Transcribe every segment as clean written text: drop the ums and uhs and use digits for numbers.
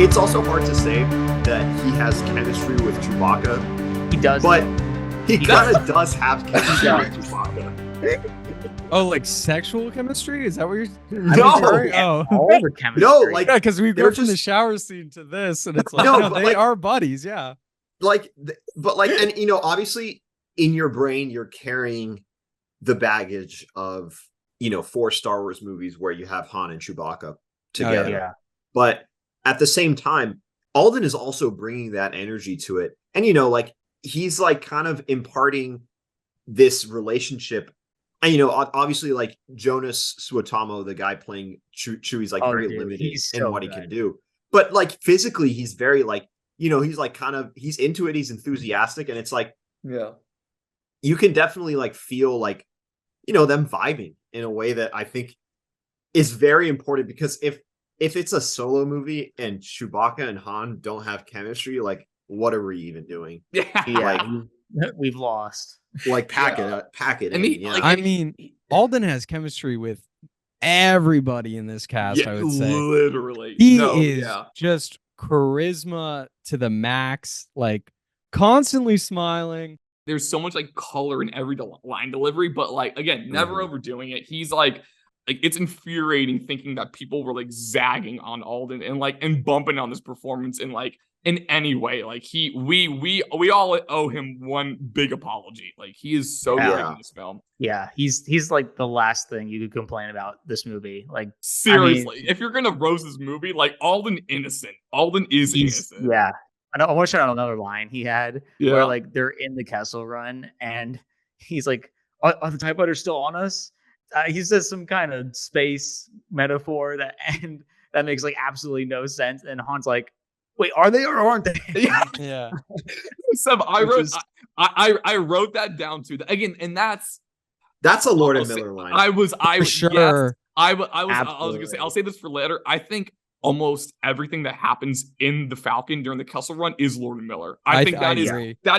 It's also hard to say that he has chemistry with Chewbacca. He does, but he kind of does have chemistry with Chewbacca. Oh, like sexual chemistry? Is that what you're? No, all the chemistry. No, like yeah, because we go from the just shower scene to this, and it's like, No, no, but they like- are buddies, yeah. like, but like, and you know, obviously, in your brain, you're carrying the baggage of 4 Star Wars movies where you have Han and Chewbacca together. yeah. But at the same time, Alden is also bringing that energy to it, and like he's like kind of imparting this relationship. And obviously, like Jonas Suotamo, the guy playing Chewie's like very limited in what he can do. But like physically, he's very like, he's like he's into it, he's enthusiastic, and it's like, yeah, you can definitely like feel like, them vibing in a way that I think is very important, because if it's a solo movie and Chewbacca and Han don't have chemistry, like what are we even doing? Yeah, we've lost. Like pack it. And in, I mean, Alden has chemistry with everybody in this cast. I would say literally, he is just charisma to the max, like constantly smiling. There's so much like color in every line delivery, but like again, never overdoing it. He's like it's infuriating thinking that people were like zagging on Alden and bumping on this performance in any way. Like we all owe him one big apology. Like he is so great in this film. Yeah, he's like the last thing you could complain about this movie. Like seriously, if you're gonna roast this movie, like Alden innocent. Alden is innocent. Yeah. I want to shout out another line he had where like they're in the Kessel Run and he's like, are the TIE fighters still on us? He says some kind of space metaphor that makes like absolutely no sense. And Han's like, wait, are they or aren't they? Yeah. Seb, I wrote that down too. Again, and that's a Lord and Miller line. For sure. Yes, I was gonna say, I'll say this for later. I think almost everything that happens in the Falcon during the Kessel Run is Lord and Miller. I think that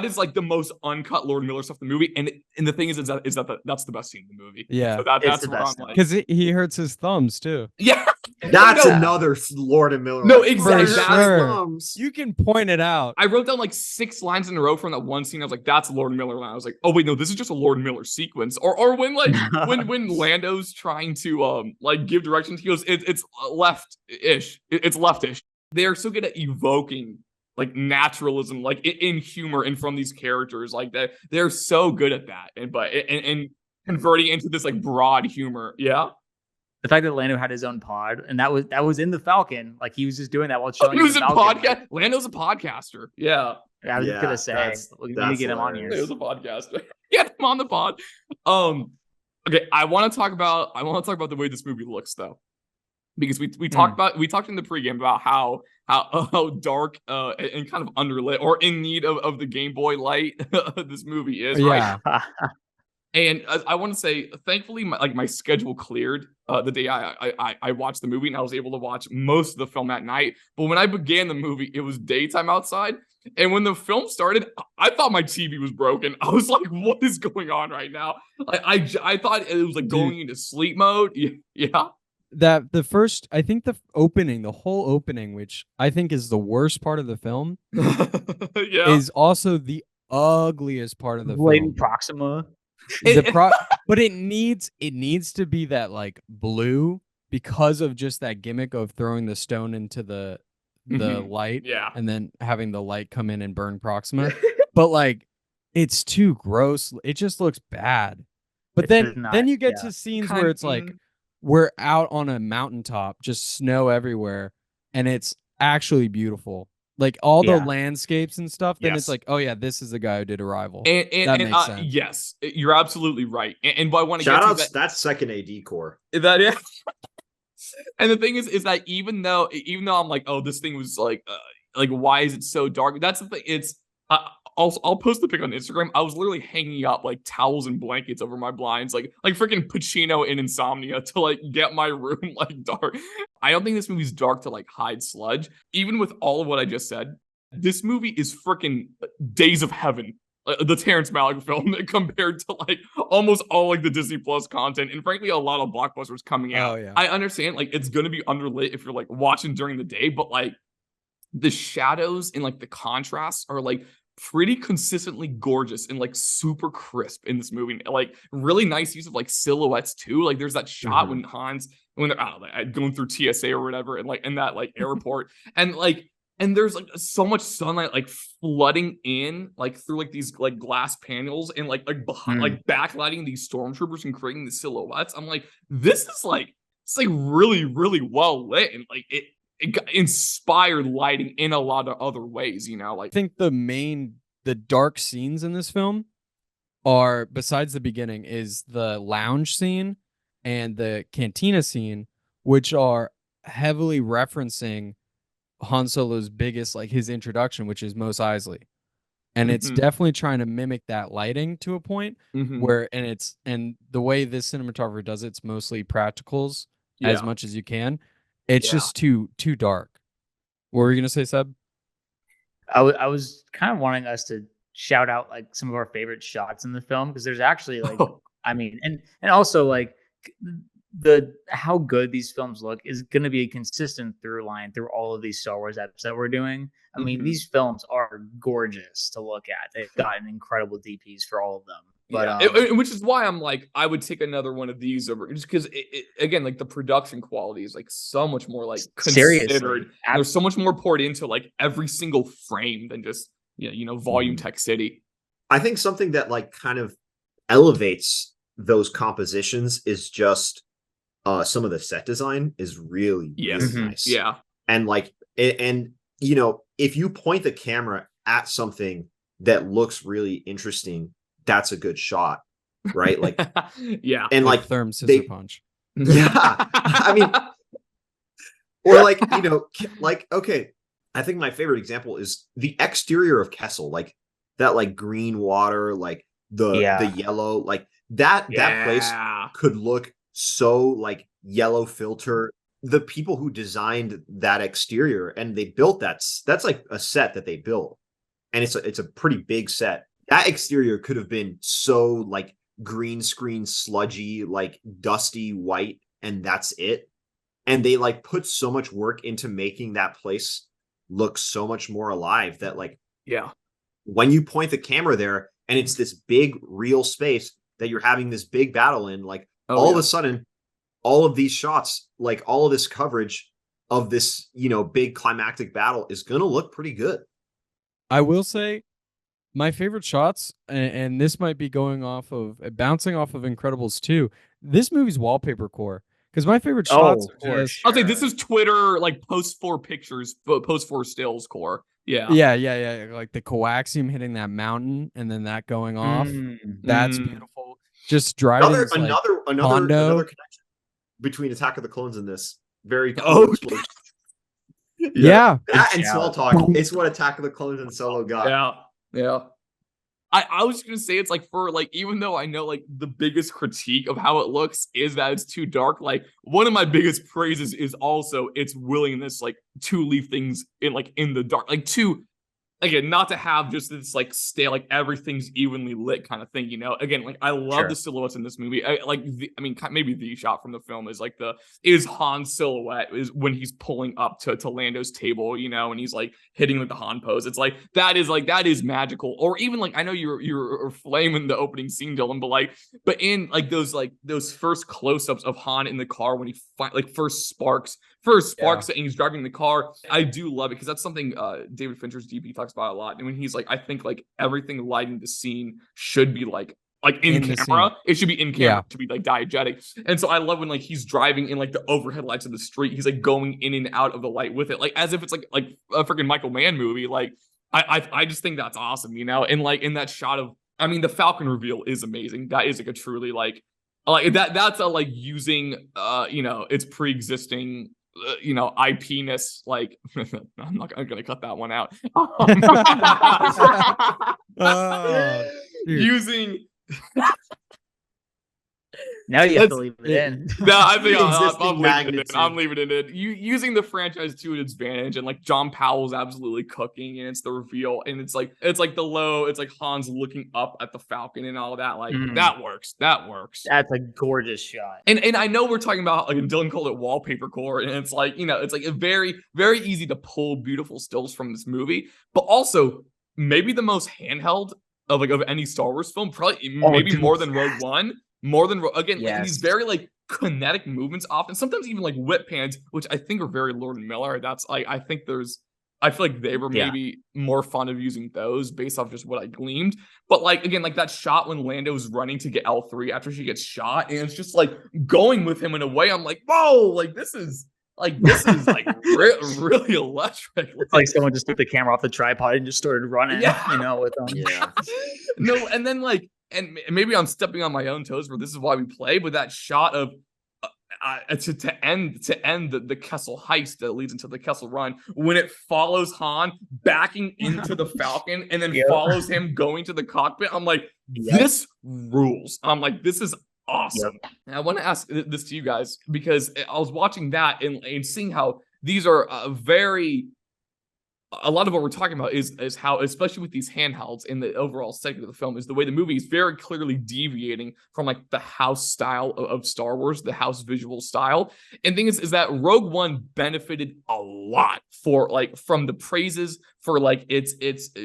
is like the most uncut Lord and Miller stuff in the movie. And the thing is that that's the best scene in the movie. Yeah, so that's what I'm like. Because he hurts his thumbs too. Yeah, that's another Lord and Miller. No, exactly. You can point it out. I wrote down like 6 lines in a row from that one scene. I was like, that's a Lord and Miller line. I was like, oh wait, no, this is just a Lord and Miller sequence. Or when like when Lando's trying to like give directions, he goes, it's left-ish. It's leftish. They are so good at evoking like naturalism, like in humor and from these characters. Like they're so good at that, and converting into this like broad humor. Yeah. The fact that Lando had his own pod, and that was in the Falcon, like he was just doing that while showing. He was a podcast. Lando's a podcaster. Yeah. I was gonna say we need to get him on here. He was a podcaster. Get him on the pod. Okay, I want to talk about the way this movie looks though. Because we talked in the pregame about how dark and kind of underlit or in need of the Game Boy Light this movie is. Yeah. Right? And I want to say, thankfully, my schedule cleared the day I watched the movie, and I was able to watch most of the film at night. But when I began the movie, it was daytime outside. And when the film started, I thought my TV was broken. I was like, what is going on right now? Like, I thought it was like going into sleep mode. Yeah. That the whole opening, which I think is the worst part of the film, is also the ugliest part of the Blatant film. Proxima. But it needs to be that like blue because of just that gimmick of throwing the stone into the light, and then having the light come in and burn Proxima. But like, it's too gross. It just looks bad. But then you get to scenes where it's like, we're out on a mountaintop, just snow everywhere, and it's actually beautiful. Like all the landscapes and stuff. Then it's like, oh yeah, this is the guy who did Arrival. That makes sense. Yes, you're absolutely right. And I want to shout get out to that's second AD core. That is. And the thing is that even though I'm like, oh, this thing was like why is it so dark? That's the thing. It's I'll post the pic on Instagram. I was literally hanging up like towels and blankets over my blinds, like freaking Pacino in Insomnia to like get my room like dark. I don't think this movie's dark to like hide sludge. Even with all of what I just said, this movie is freaking Days of Heaven, the Terrence Malick film, compared to like almost all like the Disney Plus content, and frankly a lot of blockbusters coming out. Oh, yeah. I understand like it's gonna be underlit if you're like watching during the day, but like the shadows and like the contrasts are like pretty consistently gorgeous and like super crisp in this movie. Like really nice use of like silhouettes too. Like there's that shot when they're going through TSA or whatever, and like in that like airport, and there's like so much sunlight like flooding in like through like these like glass panels and like behind like backlighting these stormtroopers and creating the silhouettes. I'm like, this is like it's like really, really well lit, and like it got inspired lighting in a lot of other ways, like I think the dark scenes in this film are, besides the beginning, is the lounge scene and the cantina scene, which are heavily referencing Han Solo's biggest, like his introduction, which is Mos Eisley. And it's definitely trying to mimic that lighting to a point where, and the way this cinematographer does it's mostly practicals as much as you can. It's just too dark. What were you gonna say, Seb? I was kind of wanting us to shout out like some of our favorite shots in the film, because there's actually like, I mean, and also like how good these films look is going to be a consistent through line through all of these Star Wars episodes that we're doing. I mean, these films are gorgeous to look at. They've gotten incredible DPs for all of them. But which is why I'm like, I would take another one of these over, just because it again, like the production quality is like so much more like considered. There's so much more poured into like every single frame than just volume Tech City. I think something that like kind of elevates those compositions is just some of the set design is really nice. Yeah. And like if you point the camera at something that looks really interesting, that's a good shot, right? Like yeah. And like Therm scissor punch. Yeah. I mean, or like, like, okay, I think my favorite example is the exterior of Kessel, like that like green water, like the yellow, like that place could look so like yellow filter. The people who designed that exterior and they built that's like a set that they built, and it's a pretty big set. That exterior could have been so like green screen sludgy, like dusty white, and that's it. And they like put so much work into making that place look so much more alive that like when you point the camera there and it's this big real space that you're having this big battle in, like all of a sudden all of these shots, like all of this coverage of this big climactic battle is gonna look pretty good. I will say my favorite shots, and this might be bouncing off of Incredibles 2, this movie's wallpaper core. Because my favorite shots I'll say this is Twitter, like post 4 pictures, post 4 stills core. Yeah. Like the coaxium hitting that mountain and then that going off. That's beautiful. Just driving another connection between Attack of the Clones and this. Very cool explosion. That and Small Talk. It's what Attack of the Clones and Solo got. Yeah. I was gonna say, it's like, for like, even though I know like the biggest critique of how it looks is that it's too dark, like one of my biggest praises is also its willingness like to leave things in the dark, like to again, not to have just this like stay like everything's evenly lit kind of thing, Again, like I love the silhouettes in this movie. Maybe the shot from the film is like is Han's silhouette is when he's pulling up to Lando's table, and he's like hitting with the Han pose. It's like that is magical. Or even like, I know you're flaming the opening scene, Dylan, but in like those first close-ups of Han in the car when he first sparks it and he's driving the car. I do love it because that's something David Fincher's DP talks about a lot. And when he's like, I think like everything lighting the scene should be like in camera. It should be in camera to be like diegetic. And so I love when like he's driving in like the overhead lights of the street. He's like going in and out of the light with it, like as if it's like a freaking Michael Mann movie. Like I just think that's awesome, And like in that shot of, I mean, the Falcon reveal is amazing. That is like a truly like that's a like using its pre-existing IP-ness, like I'm not gonna cut that one out. Now you have to leave it in. No, I think I'm leaving it in. I'm leaving it in. Using the franchise to its advantage, and like John Powell's absolutely cooking, and it's the reveal, and it's like it's like Han's looking up at the Falcon and all that. Like that works. That works. That's a gorgeous shot. And I know we're talking about, like, Dylan called it wallpaper core, and it's like, it's like a very, very easy to pull beautiful stills from this movie, but also maybe the most handheld of any Star Wars film, probably more than Rogue One. Again, like, these very like kinetic movements often, sometimes even like whip pans, which I think are very Lord and Miller. That's I feel like they were maybe more fond of using those based off just what I gleamed. But like, again, like that shot when Lando is running to get L3 after she gets shot, and it's just like going with him in a way. I'm like, whoa, like this is like really electric. It's like someone just took the camera off the tripod and just started running, with them. Yeah. No, and then like, and maybe I'm stepping on my own toes, but this is why we play. But that shot of to end the Kessel heist that leads into the Kessel run, when it follows Han backing into the Falcon and then follows him going to the cockpit, I'm like, this rules. I'm like, this is awesome. And I want to ask this to you guys, because I was watching that and seeing how these are a lot of what we're talking about is how, especially with these handhelds in the overall segment of the film, is the way the movie is very clearly deviating from like the house style of Star Wars, the house visual style. And the thing is that Rogue One benefited a lot from the praises for like its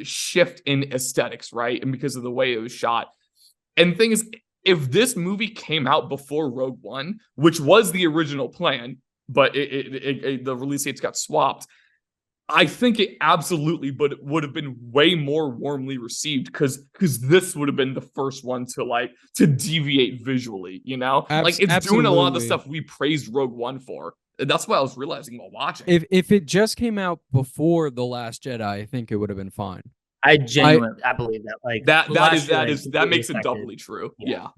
shift in aesthetics, right? And because of the way it was shot. And the thing is, if this movie came out before Rogue One, which was the original plan, but the release dates got swapped, I think it absolutely, but it would have been way more warmly received because this would have been the first one to deviate visually, like it's doing a lot of the stuff we praised Rogue One for. And that's what I was realizing while watching. If it just came out before The Last Jedi, I think it would have been fine. I genuinely believe that. Like that makes it doubly true. Yeah.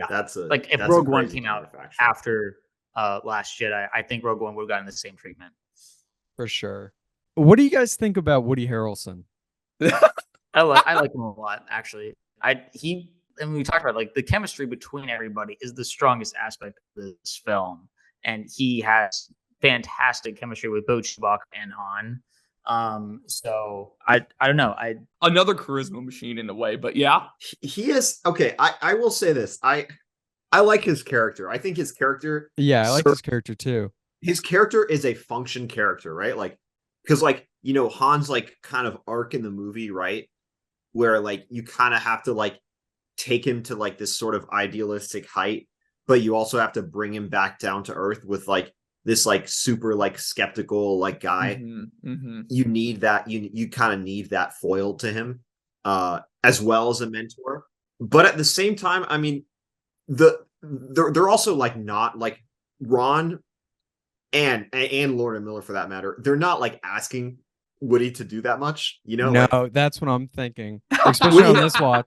That's if Rogue One came out after Last Jedi, I think Rogue One would have gotten the same treatment. For sure. What do you guys think about Woody Harrelson? I like him a lot, actually. And we talked about like the chemistry between everybody is the strongest aspect of this film, and he has fantastic chemistry with both Chewbacca and Han. So I don't know. Another charisma machine in a way, but yeah, he is okay. I will say this. I like his character. I think his character. Yeah, I like his character too. His character is a function character, right? Like, because like, Han's like kind of arc in the movie, right? Where like you kind of have to like take him to like this sort of idealistic height, but you also have to bring him back down to earth with like this like super like skeptical like guy. You need that, you kind of need that foil to him, as well as a mentor. But at the same time, I mean, they're also like not like Ron and Lord and Miller for that matter. They're not like asking Woody to do that much, No, like, that's what I'm thinking, especially on this watch.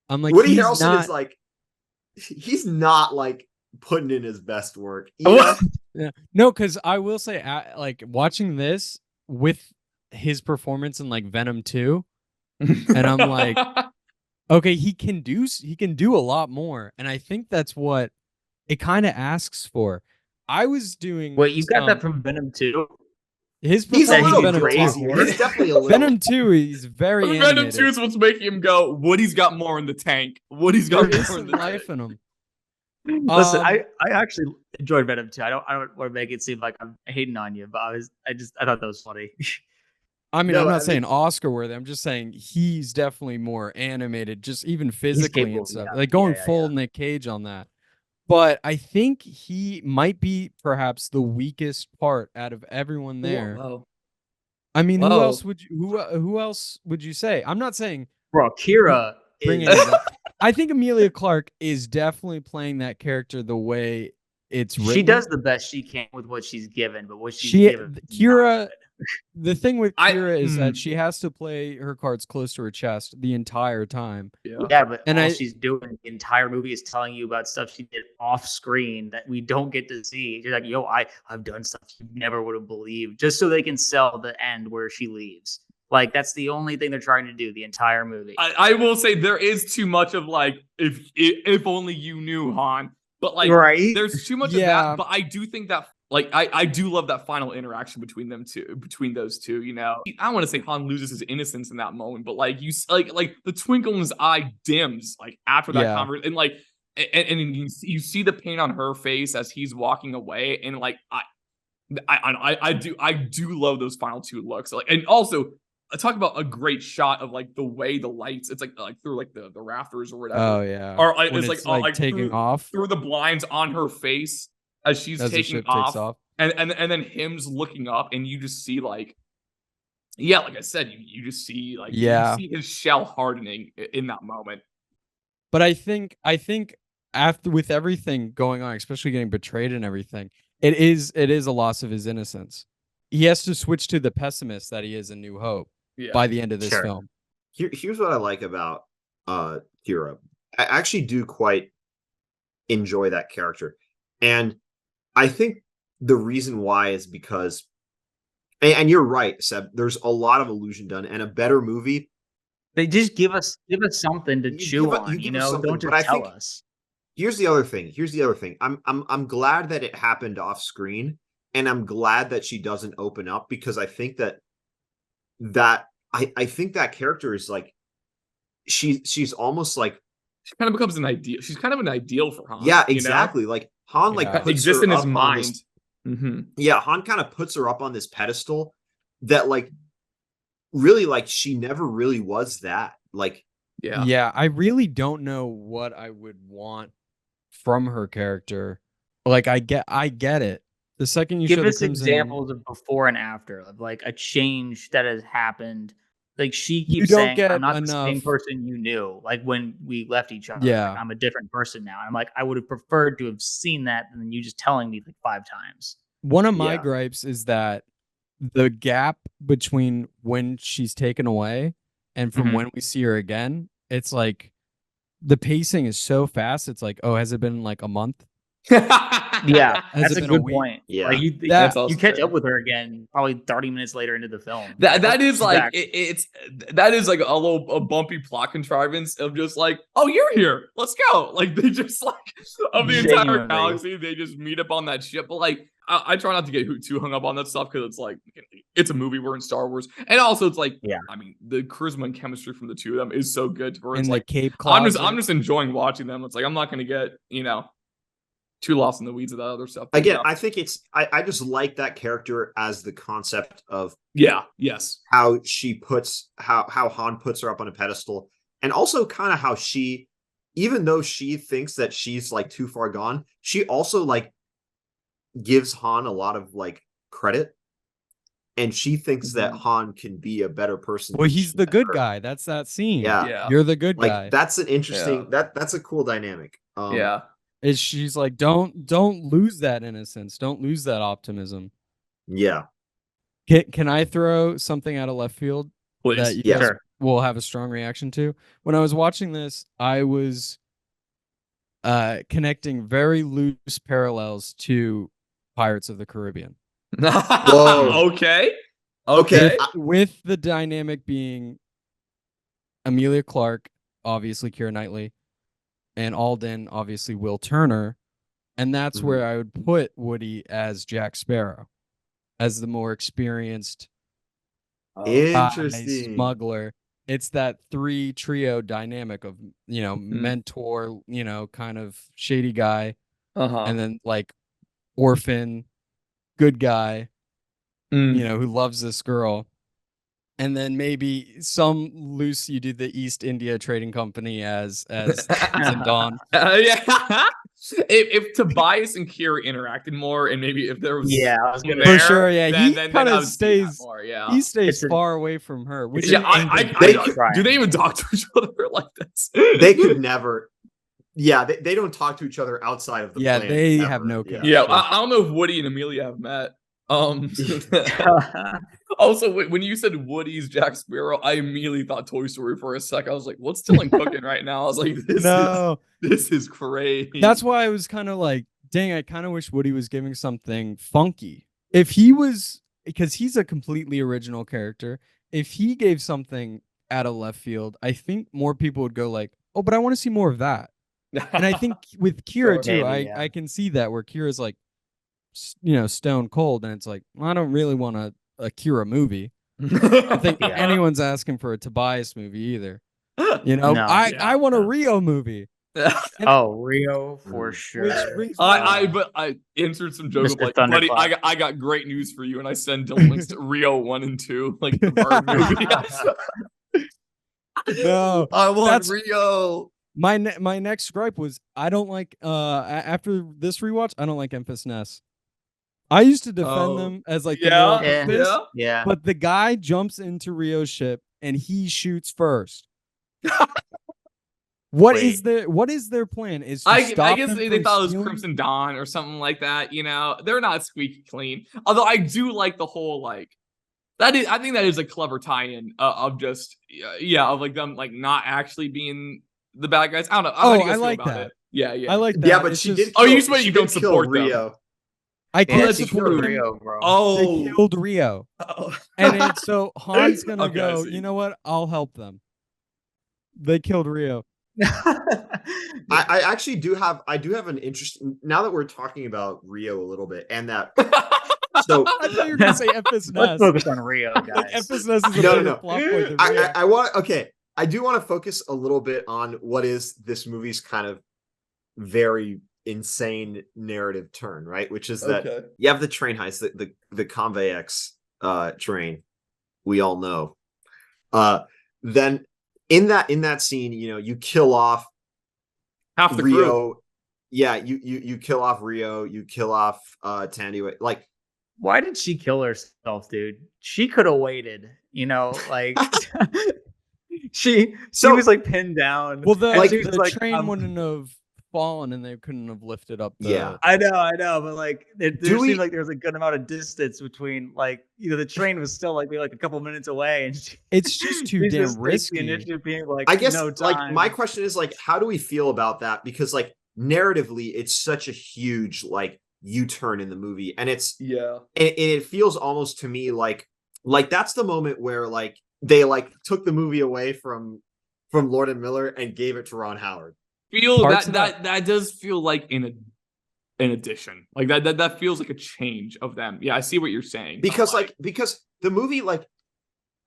I'm like, Woody Harrelson is like, he's not like putting in his best work. Yeah. No, because I will say, like watching this with his performance in like Venom 2, and I'm like, okay, he can do a lot more, and I think that's what it kind of asks for. I was doing. Wait, you got that from Venom 2? He's a little crazy. He's definitely a little. Venom 2, he's very animated. Venom 2 is what's making him go, Woody's got more in the tank. Woody's got more in the life in him. Listen, I actually enjoyed Venom 2. I don't want to make it seem like I'm hating on you, but I thought that was funny. I mean, I'm not saying Oscar worthy. I'm just saying he's definitely more animated, just even physically and stuff. Like going full Nick Cage on that. But I think he might be perhaps the weakest part out of everyone there. Whoa. I mean, who else would you say? I'm not saying Kira. I think Emilia Clarke is definitely playing that character the way it's written. She does the best she can with what she's given, but what she's given, Kira. The thing with Kira is that she has to play her cards close to her chest the entire time. Yeah, but all she's doing the entire movie is telling you about stuff she did off screen that we don't get to see. You're like, I've done stuff you never would have believed, just so they can sell the end where she leaves. Like, that's the only thing they're trying to do the entire movie. I will say there is too much of like, if only you knew, Han. But like, there's too much of that. But I do think that, like, I do love that final interaction between those two. You know, I don't want to say Han loses his innocence in that moment, but like like the twinkle in his eye dims like after that conversation, and like, and you see the pain on her face as he's walking away, and like I do love those final two looks. Like, and also, talk about a great shot of like the way the lights, it's like through like the rafters or whatever. Oh yeah. Or it's like taking off through the blinds on her face as she's taking off. And then him's looking up, and you just see like, like I said, you just see like, you see his shell hardening in that moment. But I think after, with everything going on, especially getting betrayed and everything, it is a loss of his innocence. He has to switch to the pessimist that he is in New Hope by the end of this film. Here's what I like about Kira. I actually do quite enjoy that character. And I think the reason why is because, and you're right, Seb, there's a lot of illusion done, and a better movie. They just give us something to chew on, you know, don't just tell us. Here's the other thing. I'm glad that it happened off screen, and I'm glad that she doesn't open up, because I think that I think that character is like, she's almost like, she kind of becomes an ideal. She's kind of an ideal for Han. Yeah, exactly. You know? Like Han, like exists in his mind. Yeah, Han kind of puts her up on this pedestal that, like, really, like, she never really was that. Like, yeah, I really don't know what I would want from her character. Like, I get it. The second you give us examples of before and after, of like a change that has happened. Like, she keeps saying, I'm not the same person you knew, like when we left each other. Yeah. Like, I'm a different person now. And I'm like, I would have preferred to have seen that than you just telling me like 5 times. One of my gripes is that the gap between when she's taken away and from when we see her again, it's like the pacing is so fast. It's like, oh, has it been like a month? Yeah, that's a good point. Yeah, like you catch up with her again probably 30 minutes later into the film. That is like that is like a bumpy plot contrivance of just like, oh, you're here, let's go. Like, they just like, of the entire galaxy, they just meet up on that ship. But like, I try not to get too hung up on that stuff, because it's like, it's a movie, we're in Star Wars, and also it's like, I mean, the charisma and chemistry from the two of them is so good. Where it's like, Cape I'm just enjoying watching them. It's like, I'm not gonna get, you know, too lost in the weeds of that other stuff. Again, I think I just like that character as the concept of how she puts how Han puts her up on a pedestal, and also kind of how she, even though she thinks that she's like too far gone, she also like gives Han a lot of like credit, and she thinks that Han can be a better person. Well, he's the good guy. That's that scene. Yeah. You're the good guy. That's an interesting that's a cool dynamic. Is she's like, don't lose that innocence, don't lose that optimism. Yeah. Can I throw something out of left field? Please. That you guys will have a strong reaction to? When I was watching this, I was connecting very loose parallels to Pirates of the Caribbean. Whoa. Okay. With the dynamic being Emilia Clarke, obviously Keira Knightley, and Alden, obviously Will Turner, and that's where I would put Woody as Jack Sparrow, as the more experienced smuggler. It's that 3 trio dynamic of, you know, mentor, you know, kind of shady guy, and then like orphan, good guy, you know, who loves this girl. And then maybe some loose, you do the East India Trading Company as Don. If Tobias and Kira interacted more, and maybe if there was I was gonna for sure, he kind of stays more, he stays far away from her. Which do they even talk to each other like this? They could never. Yeah, they don't talk to each other outside of the planet. They ever. have no connection. Yeah, I don't know if Woody and Amelia have met. Also, when you said Woody's Jack Sparrow, I immediately thought Toy Story for a sec. I was like, what's Dylan cooking right now? I was like, this is crazy. That's why I was kind of like, dang, I kind of wish Woody was giving something funky. If he was, because he's a completely original character, if he gave something out of left field, I think more people would go like, oh, but I want to see more of that. And I think with Kira too, I can see that where Kira's like, stone cold, and it's like, well, I don't really want a Kira movie. I don't think anyone's asking for a Tobias movie either. No. I want a Rio movie. Rio for sure. I answered some joke of like, buddy, I got great news for you, and I send Dylan links to Rio 1 and 2, like the bird movie. No, I want Rio. My next gripe was I don't like after this rewatch, I don't like Memphis Ness. I used to defend them as like yeah. But the guy jumps into Rio's ship and he shoots first. What is their plan? Is I guess they thought it was Crimson Dawn or something like that. They're not squeaky clean. Although I do like the whole like that is. I think that is a clever tie-in of just of like them like not actually being the bad guys. I don't know. I like that. Yeah. I like that. Yeah, but she did. Oh, you don't support Rio. Them. I can't support Rio, bro. They killed Rio. And so Han's gonna go, you know what? I'll help them. They killed Rio. I actually do have an interesting, now that we're talking about Rio a little bit, and that so I thought you were gonna say Memphis Ness. Let's focus on Rio, guys. Memphis Ness is a better plot point than Rio. I do want to focus a little bit on what is this movie's kind of very insane narrative turn, right? Which is that you have the train heist, the Convey X train, we all know. Then in that scene, you kill off half the Rio. Crew. Yeah, you kill off Rio, you kill off Tandy. Like, why did she kill herself, dude? She could have waited, like she was like pinned down. Well, the train wouldn't have fallen and they couldn't have lifted up I know, but like there seemed like there was a good amount of distance between, like, the train was still like a couple minutes away, and it's just too damn risky. The initiative being like, I guess no time. Like my question is like, how do we feel about that? Because like narratively, it's such a huge like U-turn in the movie, and it feels almost to me like that's the moment where like they like took the movie away from Lord and Miller and gave it to Ron Howard. That does feel like an addition, like that feels like a change of them. I see what you're saying, because the movie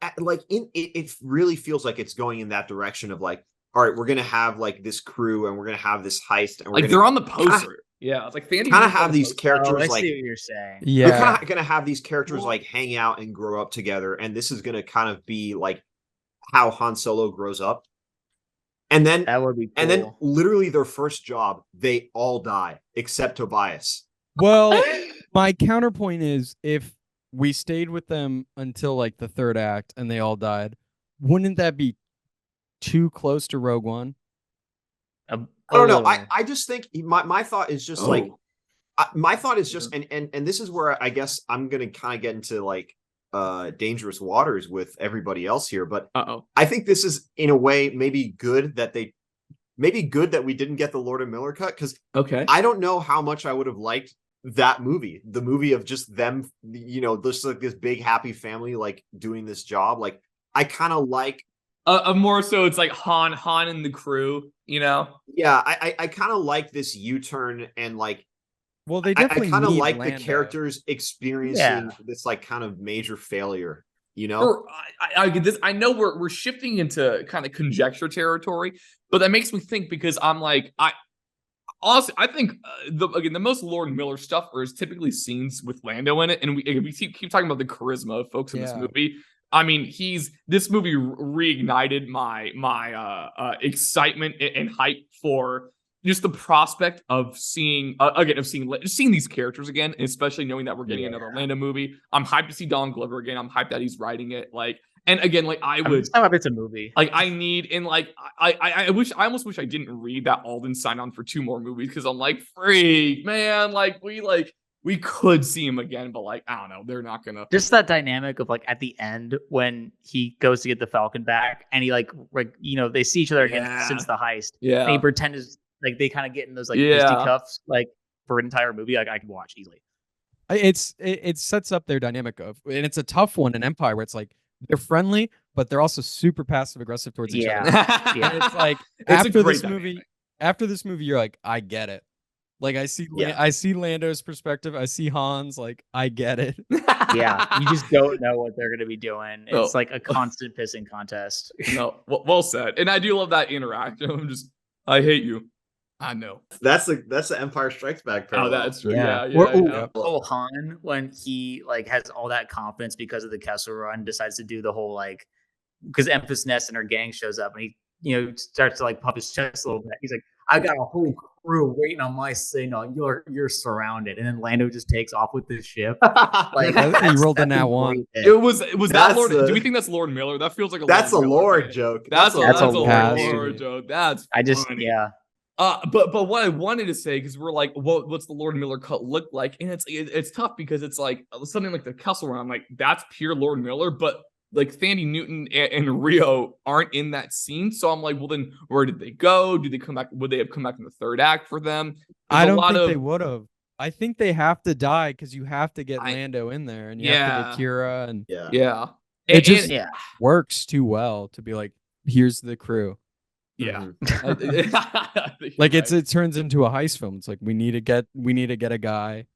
it really feels like it's going in that direction of like, all right, we're gonna have like this crew and we're gonna have this heist, and they're on the poster. It's like Fanny kind of have these characters. I like, see what you're saying. We're kind of gonna have these characters like hang out and grow up together, and this is gonna kind of be like how Han Solo grows up. And then that would be cool. And then literally their first job, they all die except Tobias. Well, my counterpoint is if we stayed with them until like the third act and they all died, wouldn't that be too close to Rogue One? I don't know. I just think my thought is just like my thought is just and this is where I guess I'm gonna kind of get into like dangerous waters with everybody else here, but I think this is in a way maybe good that we didn't get the Lord and Miller cut, because I don't know how much I would have liked that movie, the movie of just them, just like this big happy family like doing this job. Like I kind of like more so it's like Han and the crew, I kind of like this U-turn, and like, well, they definitely I kind of like Lando. the characters experiencing this like kind of major failure, I get this. I know we're shifting into kind of conjecture territory, but that makes me think, because I'm like, honestly, I think the most Lord Miller stuff is typically scenes with Lando in it, and we keep talking about the charisma of folks in this movie. I mean, this movie reignited my excitement and hype for just the prospect of seeing these characters again, especially knowing that we're getting another Lando movie. I'm hyped to see Don Glover again. I'm hyped that he's writing it. Like, and again, like it's a movie. Like I need, and like I almost wish I didn't read that Alden signed on for 2 more movies, because I'm like, freak, man, like we could see him again, but like, I don't know, they're not gonna. Just that dynamic of like at the end when he goes to get the Falcon back, and he like they see each other again since the heist. And he pretends like they kind of get in those like fisticuffs like for an entire movie. Like I could watch easily. It sets up their dynamic of, and it's a tough one in Empire where it's like they're friendly, but they're also super passive aggressive towards each other. Yeah. And it's like after this movie, you're like, I get it. Like I see Lando's perspective. I see Han's. Like I get it. Yeah, you just don't know what they're gonna be doing. It's like a constant pissing contest. No, well said. And I do love that interaction. I'm just, I hate you. I know. That's the Empire Strikes Back parallel. Oh, that's true. Yeah. Han, when he like has all that confidence because of the Kessel Run, decides to do the whole like, because Empress Nest and her gang shows up, and he starts to like puff his chest a little bit. He's like, I got a whole crew waiting on my signal. You're surrounded, and then Lando just takes off with his ship. Like he rolled in that one. It was that Lord. Do we think that's Lord Miller? That feels like a Lord joke. That's a Lord joke. That's funny. But what I wanted to say, because we're like, what's the Lord Miller cut look like? And it's tough because it's like something like the Kessel Run. I'm like, that's pure Lord Miller, but like Thandie Newton and Rio aren't in that scene. So I'm like, well, then where did they go? Did they come back? Would they have come back in the third act for them? I don't think they would have. I think they have to die because you have to get Lando in there, and you have to get Kira, and it just works too well to be like, here's the crew. Yeah, like it turns into a heist film. It's like we need to get a guy.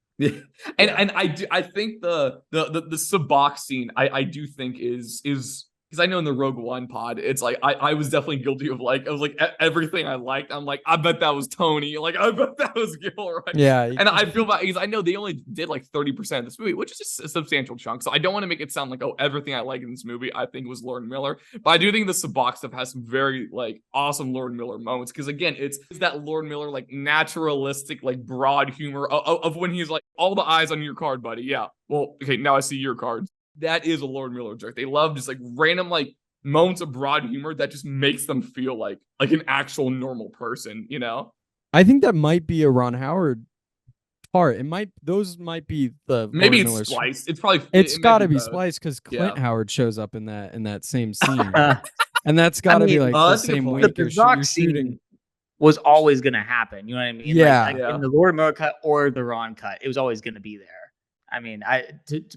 And I think the Sabak scene I do think is because I know in the Rogue One pod, it's like I was definitely guilty of like, I was like everything I liked. I'm like, I bet that was Tony. Like, I bet that was Gilroy. Yeah. And I feel bad because I know they only did like 30% of this movie, which is just a substantial chunk. So I don't want to make it sound like, oh, everything I like in this movie, I think was Lord Miller. But I do think the Sabak stuff has some very like awesome Lord Miller moments. Because again, it's that Lord Miller, like naturalistic, like broad humor of when he's like, all the eyes on your card, buddy. Yeah. Well, okay, now I see your cards. That is a Lord Miller joke. They love just like random like moments of broad humor that just makes them feel like an actual normal person, you know? I think that might be a Ron Howard part. Those might be the maybe Lord it's Miller spliced. It's probably it's got to be spliced because Clint Howard shows up in that same scene, and that's got to be like the same week you're shooting. Was always going to happen. You know what I mean? Yeah. Like in the Lord Miller cut or the Ron cut, it was always going to be there. I mean,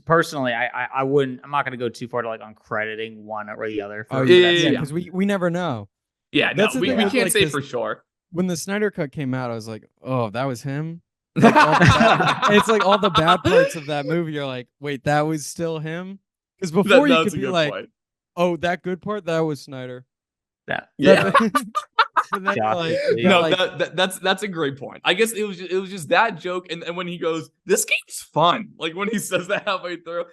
personally, I wouldn't. I'm not going to go too far to like on crediting one or the other. Because we never know. Yeah, no, we can't like say for sure. When the Snyder cut came out, I was like, oh, that was him. Like it's like all the bad parts of that movie. You're like, wait, that was still him? Because before you could be like, point. Oh, that good part, that was Snyder. Yeah. That's a great point. I guess it was just that joke, and when he goes, "This game's fun," like when he says that halfway through,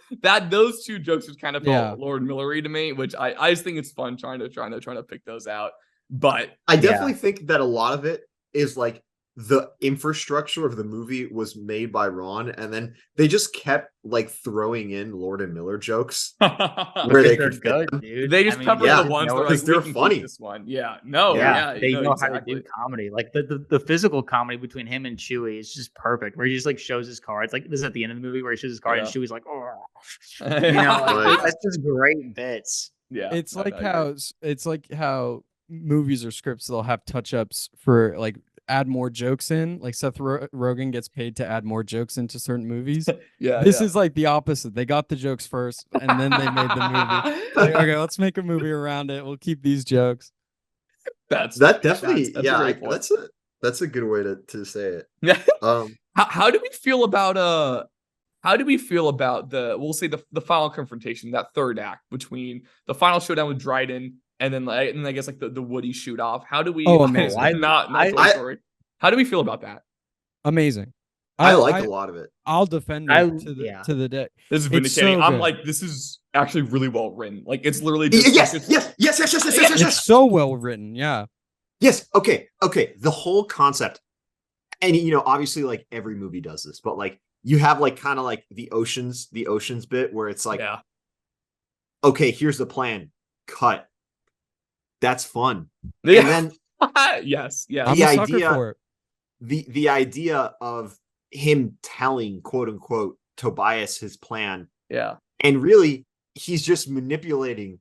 those two jokes just kind of felt Lord Miller-y to me, which I just think it's fun trying to pick those out. But I definitely think that a lot of it is like the infrastructure of the movie was made by Ron, and then they just kept like throwing in Lord and Miller jokes where they could good, dude. They just cover the ones because they're funny. This one, they know how to do comedy. Like the physical comedy between him and Chewie is just perfect. Where he just like shows his cards. Like this is at the end of the movie where he shows his card and Chewie's like, oh, that's just great bits. Yeah, it's like how movies or scripts they'll have touch ups for like. Add more jokes in, like Seth Rogen gets paid to add more jokes into certain movies. This is like the opposite. They got the jokes first, and then they made the movie. Like, okay, let's make a movie around it. We'll keep these jokes. That's definitely that's a good way to say it. How do we feel about we'll say the final confrontation, that third act between the final showdown with Dryden? And then I guess like the Woody shoot off. How do we? Oh, amazing! How do we feel about that? Amazing. I like a lot of it. I'll defend it to the day. This is vindicating. So I'm like, this is actually really well written. Like it's literally just yes. It's so well written. Yeah. Yes. Okay. The whole concept, and obviously, like every movie does this, but like you have like kind of like the oceans bit where it's like, okay, here's the plan. Cut. That's fun. Yeah. And then yes. I'm a sucker for it. The idea of him telling quote unquote Tobias his plan. Yeah. And really he's just manipulating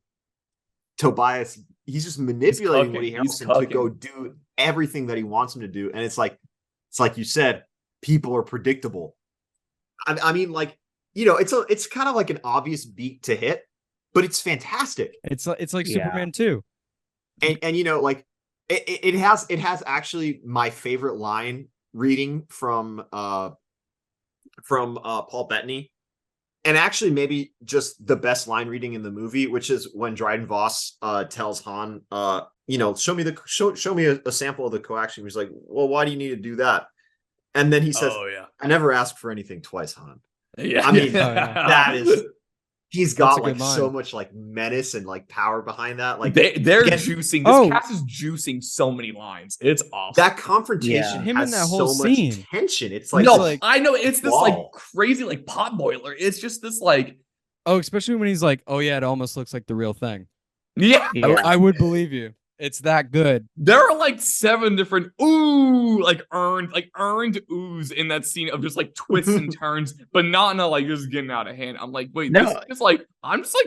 Tobias. He's just manipulating Woody Harrelson to go do everything that he wants him to do. And it's like you said, people are predictable. I mean, like, it's kind of like an obvious beat to hit. but it's fantastic. It's like Superman 2. And you know, like it has actually my favorite line reading from Paul Bettany, and actually maybe just the best line reading in the movie, which is when Dryden Voss tells Han, you know, show me a sample of the coaxium. He's like, well, why do you need to do that? And then he says, I never ask for anything twice, Han. Yeah. I mean, that is, he's got like line. so much like menace and like power behind that. Like they're juicing. This cast is juicing so many lines. It's awesome. That confrontation him has in that whole so scene. much tension. It's like, I know it's this like crazy like pot boiler. It's just this like, especially when he's like, oh yeah, it almost looks like the real thing. Yeah. I would believe you. It's that good. There are like 7 different earned oohs in that scene of just like twists and turns, but not in a like just getting out of hand. I'm like, wait, this is like, I'm just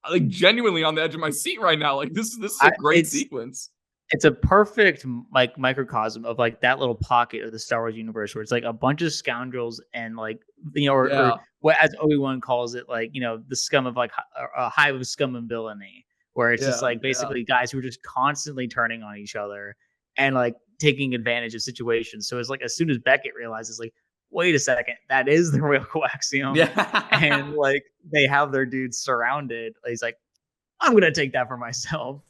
like genuinely on the edge of my seat right now. Like this is a great sequence. It's a perfect like microcosm of like that little pocket of the Star Wars universe where it's like a bunch of scoundrels and like, you know, or what as Obi-Wan calls it, like, you know, the scum of like a hive of scum and villainy. Where it's just like basically guys who are just constantly turning on each other and like taking advantage of situations. So it's like as soon as Beckett realizes, like, wait a second, that is the real coaxium. Yeah. And like they have their dudes surrounded. He's like, I'm gonna take that for myself.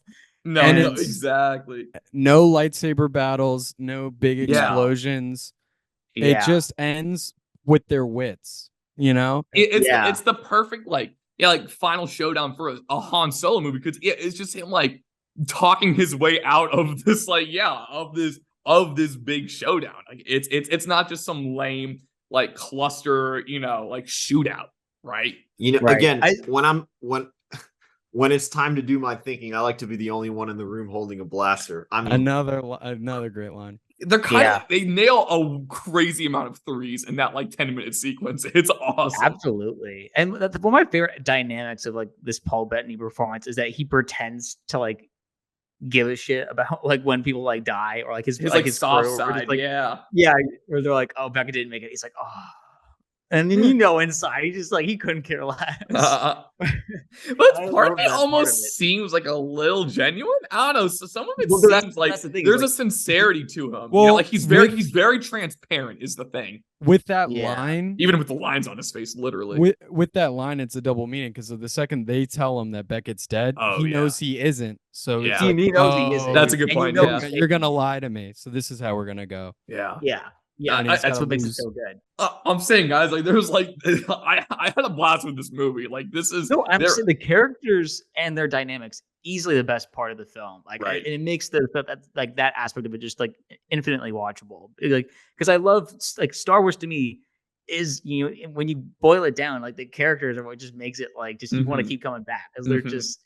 No, exactly. No lightsaber battles, no big explosions. It just ends with their wits, you know? It's the perfect like final showdown for a Han Solo movie because it's just him like talking his way out of this of this big showdown. Like it's not just some lame like cluster, you know, like shootout, right? You know, again, when it's time to do my thinking, I like to be the only one in the room holding a blaster. I mean, another great line. They're they nail a crazy amount of threes in that like 10-minute sequence. It's awesome. Absolutely. And one of my favorite dynamics of like this Paul Bettany performance is that he pretends to like give a shit about like when people like die or like his soft crew, side. Like, where they're like, oh, Becca didn't make it. He's like, oh. And then, you know, inside he just like he couldn't care less. But part of it almost seems like a little genuine. I don't know. So some of it seems like there's a sincerity to him. Well, you know, like he's very transparent is the thing. With that line, even with the lines on his face, literally. With that line, it's a double meaning because the second they tell him that Beckett's dead, he knows he isn't. So he knows he isn't. That's a good point. You're gonna lie to me. So this is how we're gonna go. Yeah, that's what makes it so good. I'm saying, guys, like there's like I had a blast with this movie. Like this is I'm saying the characters and their dynamics easily the best part of the film. Like and it makes that aspect of it just like infinitely watchable. Like because I love like Star Wars to me is, you know, when you boil it down, like the characters are what just makes it like just you want to keep coming back because they're just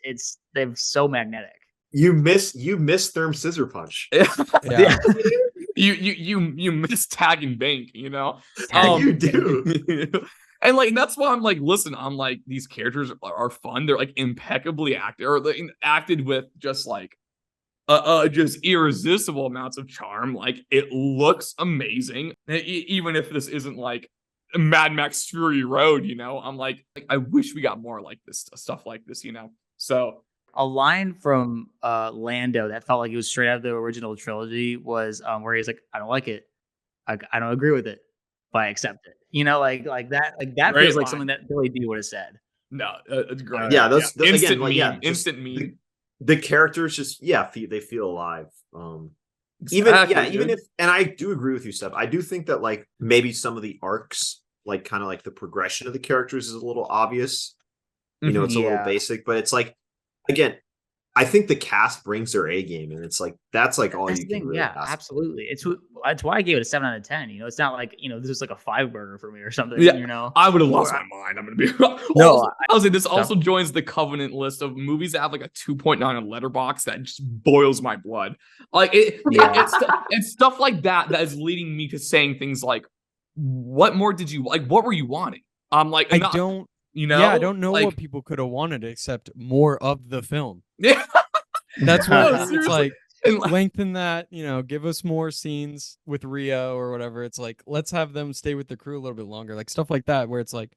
they're so magnetic. You miss Therm Scissor Punch. Yeah. You miss tagging bank, you know? You do. And like that's why I'm like, listen, I'm like these characters are fun. They're like impeccably acted or acted with just like just irresistible amounts of charm. Like it looks amazing. Even if this isn't like Mad Max Fury Road, you know, I'm like I wish we got more like this stuff like this, you know? So a line from Lando that felt like it was straight out of the original trilogy was where he's like, I don't like it. I don't agree with it, but I accept it. You know, like that feels like something that Billy D would have said. No, it's great. Those instant again, meme, instant meme. The characters just they feel alive. Exactly, even if, and I do agree with you, Seb. I do think that like maybe some of the arcs, like kind of like the progression of the characters is a little obvious. You know, it's a little basic, but it's like, again, I think the cast brings their A game, and it's like that's like all you can really ask. Absolutely. It's why I gave it a 7 out of 10. You know, it's not like, you know, this is like a 5 burger for me or something. You know, I would have lost my mind. I'm gonna be I was like, this also joins the Covenant list of movies that have like a 2.9 on Letterboxd that just boils my blood. Like it's stuff like that is leading me to saying things like, "What more did you like? What were you wanting?" I'm like, I don't. You know, I don't know like, what people could have wanted except more of the film. Yeah, that's what it's like. Lengthen that, you know, give us more scenes with Rio or whatever. It's like, let's have them stay with the crew a little bit longer, like stuff like that, where it's like,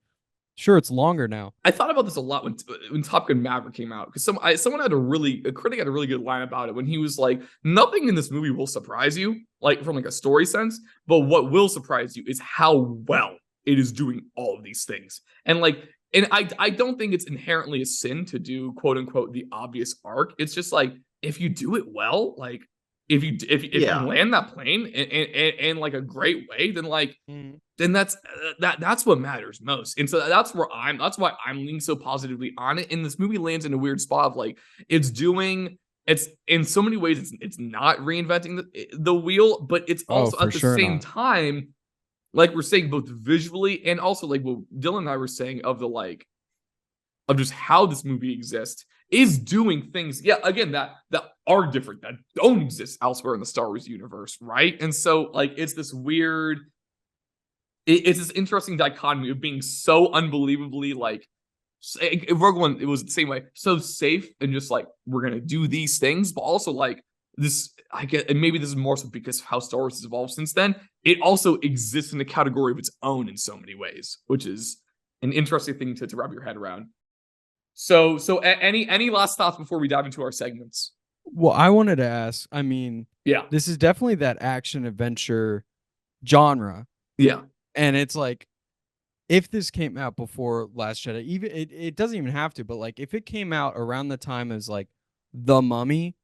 Sure, it's longer now. I thought about this a lot when Top Gun Maverick came out, because someone had a critic had a really good line about it when he was like, nothing in this movie will surprise you, like from like a story sense, but what will surprise you is how well it is doing all of these things. And I don't think it's inherently a sin to do quote unquote the obvious arc. It's just like, if you do it well, like if you land that plane in like a great way, then then that's what matters most. And so that's why I'm leaning so positively on it. And this movie lands in a weird spot of like, it's in so many ways it's not reinventing the wheel, but it's also at the same time, like we're saying, both visually and also like what Dylan and I were saying of just how this movie exists, is doing things, again, that are different, that don't exist elsewhere in the Star Wars universe, right? And so like it's this weird, it's this interesting dichotomy of being so unbelievably like, Rogue One, it was the same way, so safe and just like, we're gonna do these things, but also like this, I get, and maybe this is more so because of how Star Wars has evolved since then, it also exists in a category of its own in so many ways, which is an interesting thing to wrap your head around. So any last thoughts before we dive into our segments? Well, I wanted to ask, I mean, this is definitely that action adventure genre. Yeah. And it's like, if this came out before Last Jedi, even it doesn't even have to, but like if it came out around the time as like The Mummy,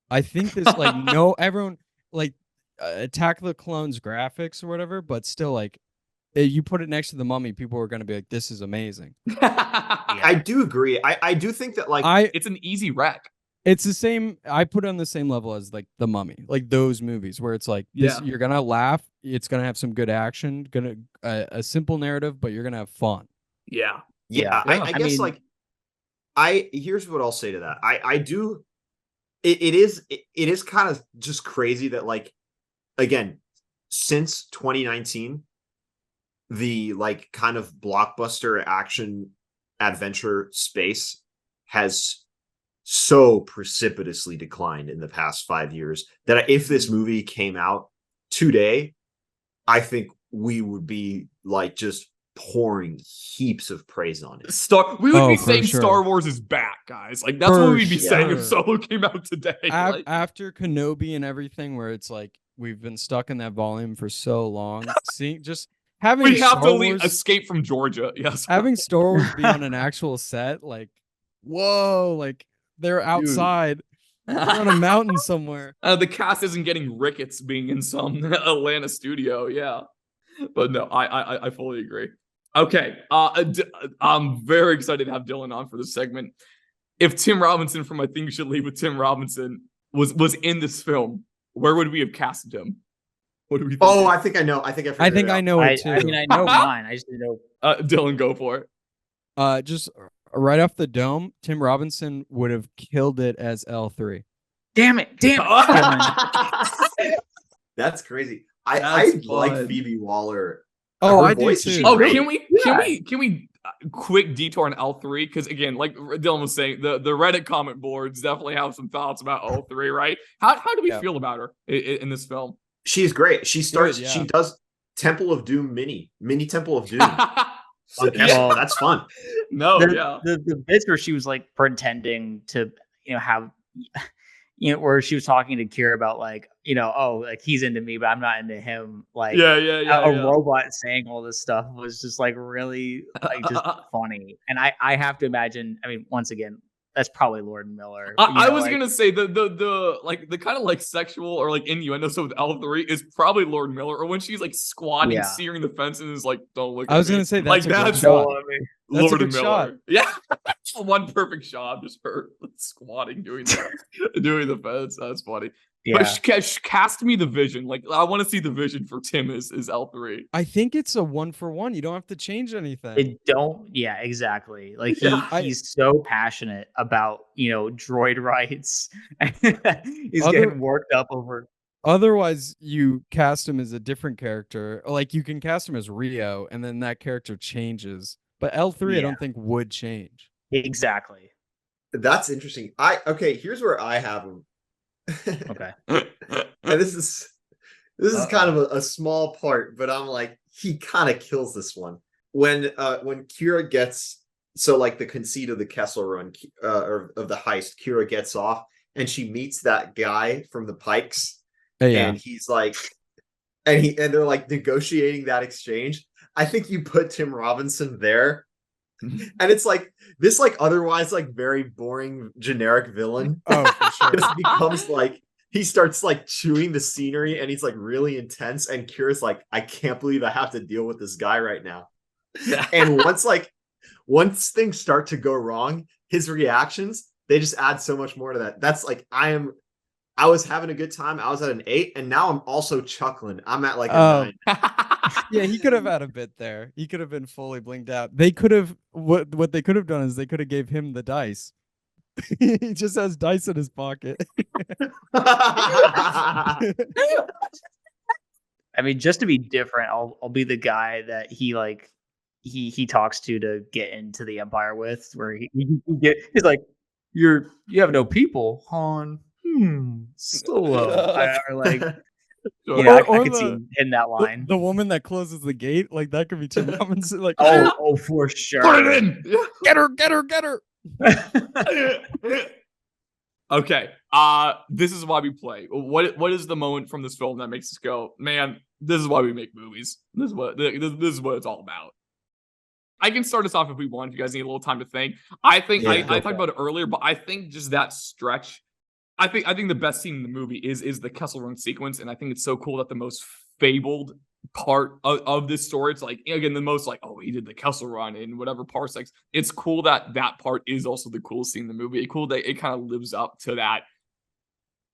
I think this like everyone like Attack of the Clones graphics or whatever, but still like you put it next to The Mummy, people are going to be like, this is amazing. I do agree. I do think that like it's an easy wreck. It's the same. I put it on the same level as like The Mummy, like those movies where it's like this, you're gonna laugh. It's gonna have some good action, a simple narrative, but you're gonna have fun. Yeah. I guess mean, here's what I'll say to that. I do. It is kind of just crazy that like, again, since 2019, the like kind of blockbuster action adventure space has so precipitously declined in the past 5 years that if this movie came out today, I think we would be like just pouring heaps of praise on it. We would be saying Star Wars is back, guys. Like that's what we'd be saying if Solo came out today. After Kenobi and everything, where it's like we've been stuck in that volume for so long. We have to escape from Georgia. Yes, having Star Wars be on an actual set, like, whoa, like they're outside. They're on a mountain somewhere. The cast isn't getting rickets being in some Atlanta studio. Yeah, but no, I fully agree. Okay, I'm very excited to have Dylan on for this segment. If Tim Robinson from I Think You Should Leave with Tim Robinson was in this film, where would we have casted him? What do we think? Oh, I think I know. I think I know it too. I mean, I know mine. I just didn't know. Dylan, go for it. Just right off the dome, Tim Robinson would have killed it as L3. Damn it! That's crazy. I like Phoebe Waller. Oh, I do too. Oh, can we quick detour on L3? Because again, like Dylan was saying, the Reddit comment boards definitely have some thoughts about L3, right? How do we feel about her in this film? She's great. She does Temple of Doom mini Temple of Doom. That's fun. The bits where she was like pretending to have where she was talking to Kira about like like he's into me but I'm not into him, like a robot saying all this stuff was just like really like just funny. And I have to imagine, I mean, once again, that's probably Lord Miller. I was gonna say the kind of like sexual or like innuendo stuff with L3 is probably Lord Miller, or when she's like squatting, searing the fence and is like, "Don't look." I was gonna say that's like that's Lord Miller. Shot. Yeah, one perfect shot, just her squatting doing the fence. That's funny. Yeah. But cast me the Vision. Like I want to see the Vision for Tim is L3. I think it's a 1-for-1. You don't have to change anything. It don't. Yeah, exactly. Like he's so passionate about droid rights. He's getting worked up over. Otherwise, you cast him as a different character. Like you can cast him as Rio, and then that character changes. But L3, I don't think would change. Exactly. That's interesting. Here's where I have him. Okay. And this is kind of a small part, but I'm like, he kind of kills this one. when Kira gets, so like the conceit of the Kessel Run or of the heist, Kira gets off and she meets that guy from the Pikes, and he's like, and they're like negotiating that exchange. I think you put Tim Robinson there, and it's like this like otherwise like very boring generic villain. Oh, for sure. Just becomes like he starts like chewing the scenery, and he's like really intense. And Kira's like, I can't believe I have to deal with this guy right now. And once things start to go wrong, his reactions, they just add so much more to that. That's like I was having a good time. I was at an 8, and now I'm also chuckling. I'm at like a 9. Yeah, he could have had a bit there. He could have been fully blinked out. They could have what they could have done is they could have gave him the dice. He just has dice in his pocket. I mean, just to be different, I'll be the guy that he talks to get into the Empire with, where he's like, you have no people, Han. Solo. Or like, I could see in that line. The woman that closes the gate, like that could be Tim Robinson. Like, oh, for sure. Put it in. Get her. Okay. This is why we play. What is the moment from this film that makes us go, man, this is why we make movies. This is what it's all about. I can start us off if we want, if you guys need a little time to think. I think I talked about it earlier, but I think just that stretch, I think the best scene in the movie is the Kessel Run sequence, and I think it's so cool that the most fabled part of this story, it's like, again, the most like, oh, he did the Kessel Run in whatever parsecs. It's cool that part is also the coolest scene in the movie. It's cool that it kind of lives up to that,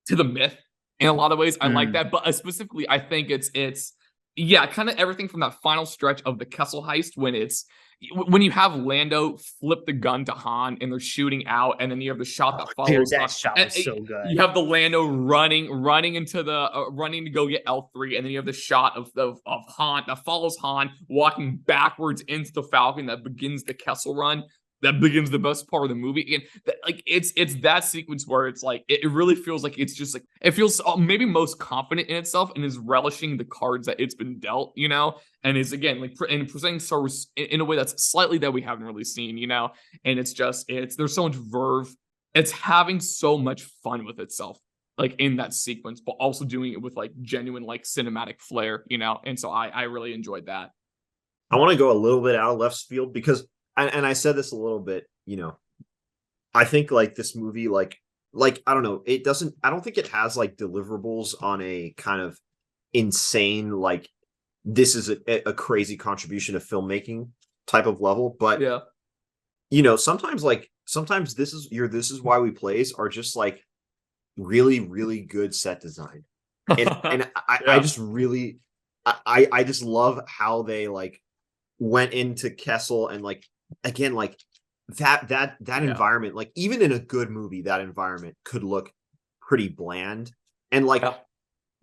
to the myth in a lot of ways. I like that, but specifically, I think it's kind of everything from that final stretch of the Kessel heist when you have Lando flip the gun to Han and they're shooting out, and then you have the shot that follows. Dude, that shot was so good. You have the Lando running into the running to go get L3, and then you have the shot of Han that follows Han walking backwards into the Falcon that begins the Kessel Run. That begins the best part of the movie. And it's that sequence where it's like it really feels like it's just like it feels maybe most confident in itself and is relishing the cards that it's been dealt, and is again like and presenting Star Wars in a way that's slightly that we haven't really seen, and it's there's so much verve. It's having so much fun with itself, like in that sequence, but also doing it with like genuine like cinematic flair, and so I really enjoyed that. I want to go a little bit out of left field because and I said this a little bit, I think like this movie, like I don't know, I don't think it has like deliverables on a kind of insane, like this is a crazy contribution to filmmaking type of level. But sometimes this is why we plays are just like really, really good set design. And I just really, I just love how they like went into Kessel and like, again, like that environment, like even in a good movie, that environment could look pretty bland, and like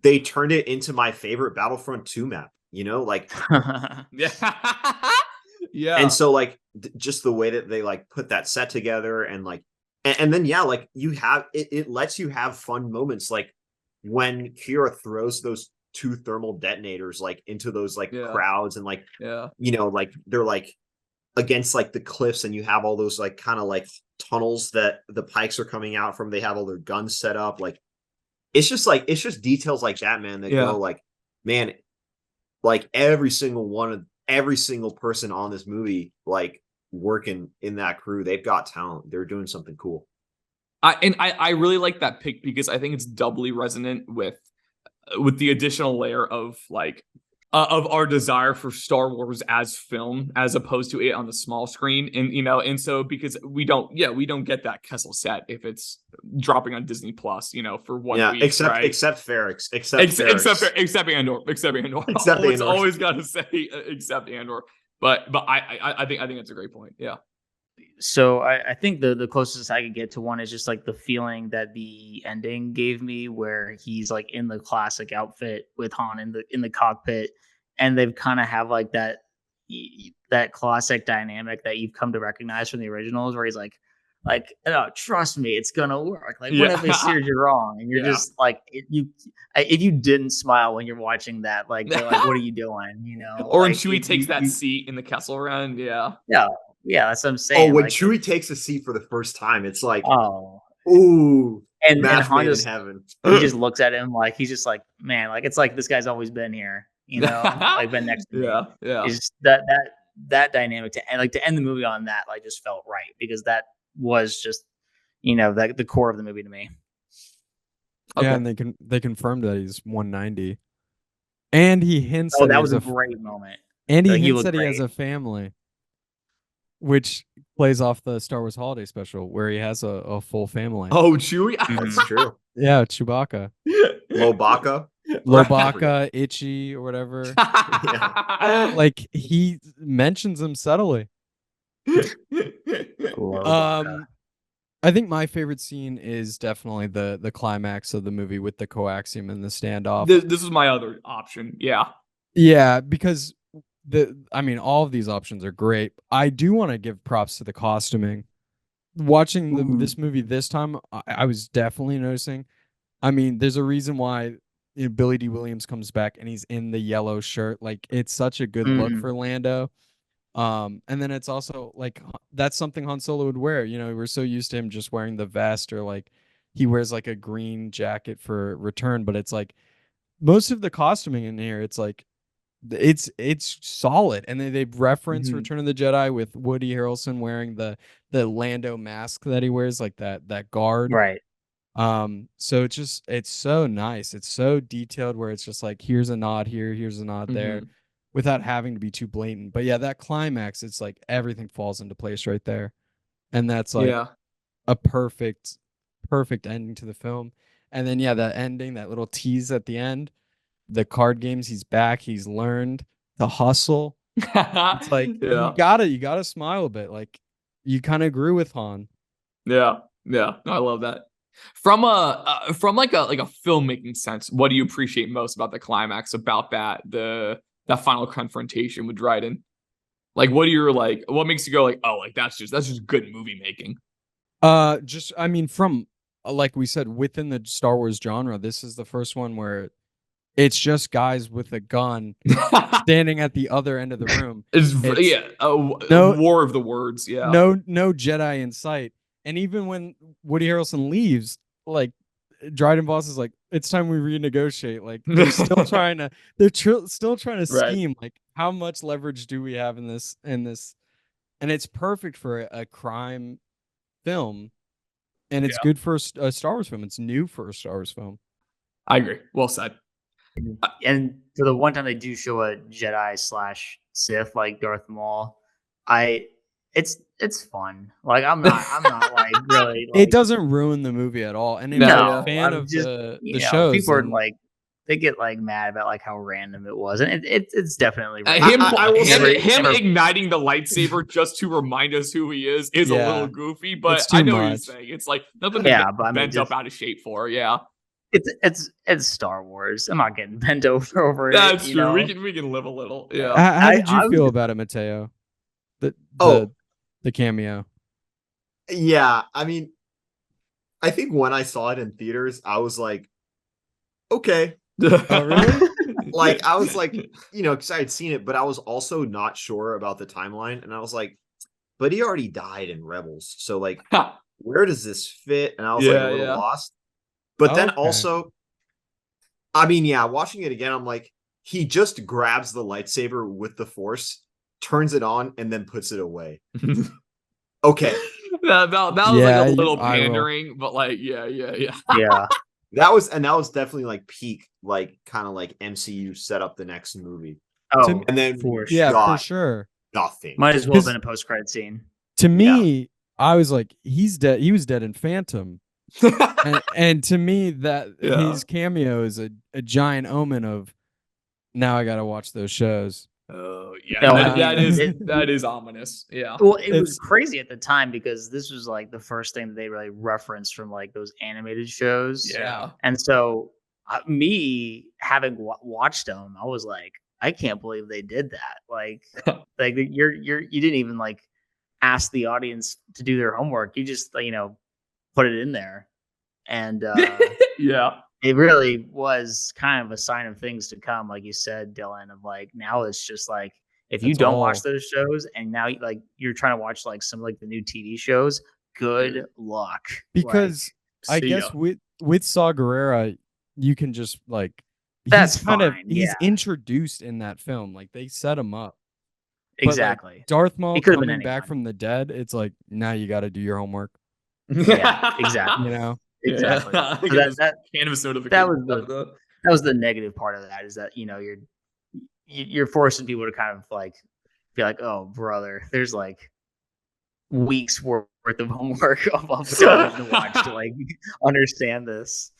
they turned it into my favorite Battlefront 2 map, like and so like just the way that they like put that set together, and like and then like you have it lets you have fun moments, like when Kira throws those 2 thermal detonators like into those like crowds, and like like they're like against like the cliffs, and you have all those like kind of like tunnels that the Pikes are coming out from. They have all their guns set up. Like it's just details like that, man, that go like, man, like every single person on this movie, like working in that crew, they've got talent. They're doing something cool. I really like that pick because I think it's doubly resonant with the additional layer of like of our desire for Star Wars as film, as opposed to it on the small screen. And, and so because we don't get that Kessel set if it's dropping on Disney Plus, for 1 week. Except Andor. It's always got to say except Andor. But I think it's a great point. Yeah. So I think the closest I could get to one is just like the feeling that the ending gave me, where he's like in the classic outfit with Han in the cockpit, and they've kind of have like that classic dynamic that you've come to recognize from the originals, where he's like, like, "No, trust me, it's gonna work. Like, what if they steered you wrong?" And you're just like, if you didn't smile when you're watching that, like, they're like, "What are you doing?" You know, Or when like Chewie takes that seat in the Kessel Run, yeah. yeah, that's what I'm Oh, saying. when Like, Chewie takes a seat for the first time, it's like, oh, ooh, and match Han made in just heaven. he just looks at him like he's just like, man, like it's like this guy's always been here, you know, like been next to me. Yeah. It's just that dynamic to end the movie on that like just felt right because that was just the core of the movie to me. Okay. Yeah, and they confirmed that he's 190, and he hints that that he was has a great moment. and he hints that he has a family, which plays off the Star Wars Holiday Special where he has a full family. Oh, Chewie, that's true. Yeah, Chewbacca, Lobaka, Itchy, or whatever. Like he mentions him subtly. I think my favorite scene is definitely the climax of the movie with the coaxium and the standoff. This is my other option. Yeah, because all of these options are great. I do want to give props to the costuming. Watching this movie this time, I was definitely noticing. I mean, there's a reason why Billy D. Williams comes back and he's in the yellow shirt. Like, it's such a good look for Lando. And then it's also like that's something Han Solo would wear. We're so used to him just wearing the vest, or like he wears like a green jacket for Return, but it's like most of the costuming in here, it's like it's solid. And they reference Return of the Jedi with Woody Harrelson wearing the Lando mask that he wears, like that guard. Right. So it's so nice. It's so detailed where it's just like here's a nod here, here's a nod there, without having to be too blatant. But yeah, that climax, it's like everything falls into place right there. And that's like a perfect ending to the film. And then that ending, that little tease at the end, the card games, he's back, he's learned to hustle. It's like you gotta smile a bit. Like you kind of grew with Han. Yeah. I love that. From like a filmmaking sense, what do you appreciate most about the climax, about that final confrontation with Dryden? Like, what makes you go like, oh, like that's just good movie making? From like we said, within the Star Wars genre, this is the first one where it's just guys with a gun standing at the other end of the room. War of the words. Yeah. No Jedi in sight. And even when Woody Harrelson leaves, like Dryden Voss is like, it's time we renegotiate. Like they're still trying to scheme. Like, how much leverage do we have in this? And it's perfect for a crime film, and it's good for a Star Wars film. It's new for a Star Wars film. I agree. Well said. And for the one time they do show a Jedi / Sith like Darth Maul, it's fun. Like I'm not like really. Like, it doesn't ruin the movie at all. And if you're a fan of the shows, people are like they get like mad about like how random it was, and it's definitely him igniting the lightsaber just to remind us who he is a little goofy. But I know what you're saying. It's like nothing to get bent up out of shape for. Yeah. It's Star Wars. I'm not getting bent over it. That's true. We can live a little. Yeah. How did you feel about it, Mateo? The cameo. Yeah, I mean, I think when I saw it in theaters, I was like, okay. Oh, really? Like, I was like, because I had seen it, but I was also not sure about the timeline. And I was like, but he already died in Rebels. So, like, where does this fit? And I was like a little lost. But then also, I mean, watching it again, I'm like, he just grabs the lightsaber with the Force, turns it on, and then puts it away. Okay. That was like a little pandering, but like, yeah. That was definitely like peak, like kind of like MCU set up the next movie. Oh, and then for sure, nothing. Might as well have been a post-credit scene. To me, I was like, he's dead. He was dead in Phantom. and to me, that his cameo is a giant omen of now I gotta watch those shows. Oh yeah, that is ominous. Yeah. Well, it was crazy at the time because this was like the first thing that they really referenced from like those animated shows. Yeah. And so me having watched them, I was like, I can't believe they did that. Like, like you didn't even like ask the audience to do their homework. You just put it in there, and yeah, it really was kind of a sign of things to come, like you said, Dylan. Of like now it's just like if you don't watch those shows, and now like you're trying to watch like some like the new TV shows, good luck. Because I guess with Saw Gerrera, you can just like that's he's kind fine, of he's introduced in that film, like they set him up. Exactly. Like, Darth Maul coming back from the dead, it's like now you got to do your homework. Yeah, exactly. Exactly. Yeah. So that canvas notification. That was the negative part of that, is that you're forcing people to kind of like be like, oh brother, there's like weeks worth of homework of television to watch to like understand this.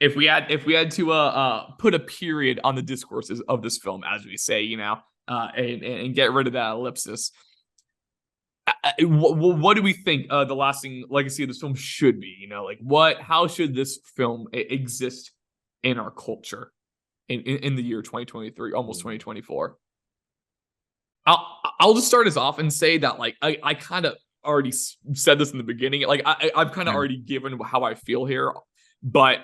If we had to put a period on the discourses of this film, as we say, and get rid of that ellipsis, what do we think the lasting legacy of this film should be? How should this film exist in our culture in the year 2023, almost 2024? I'll just start us off and say that like I kind of already said this in the beginning. Like I've kind of already given how I feel here, but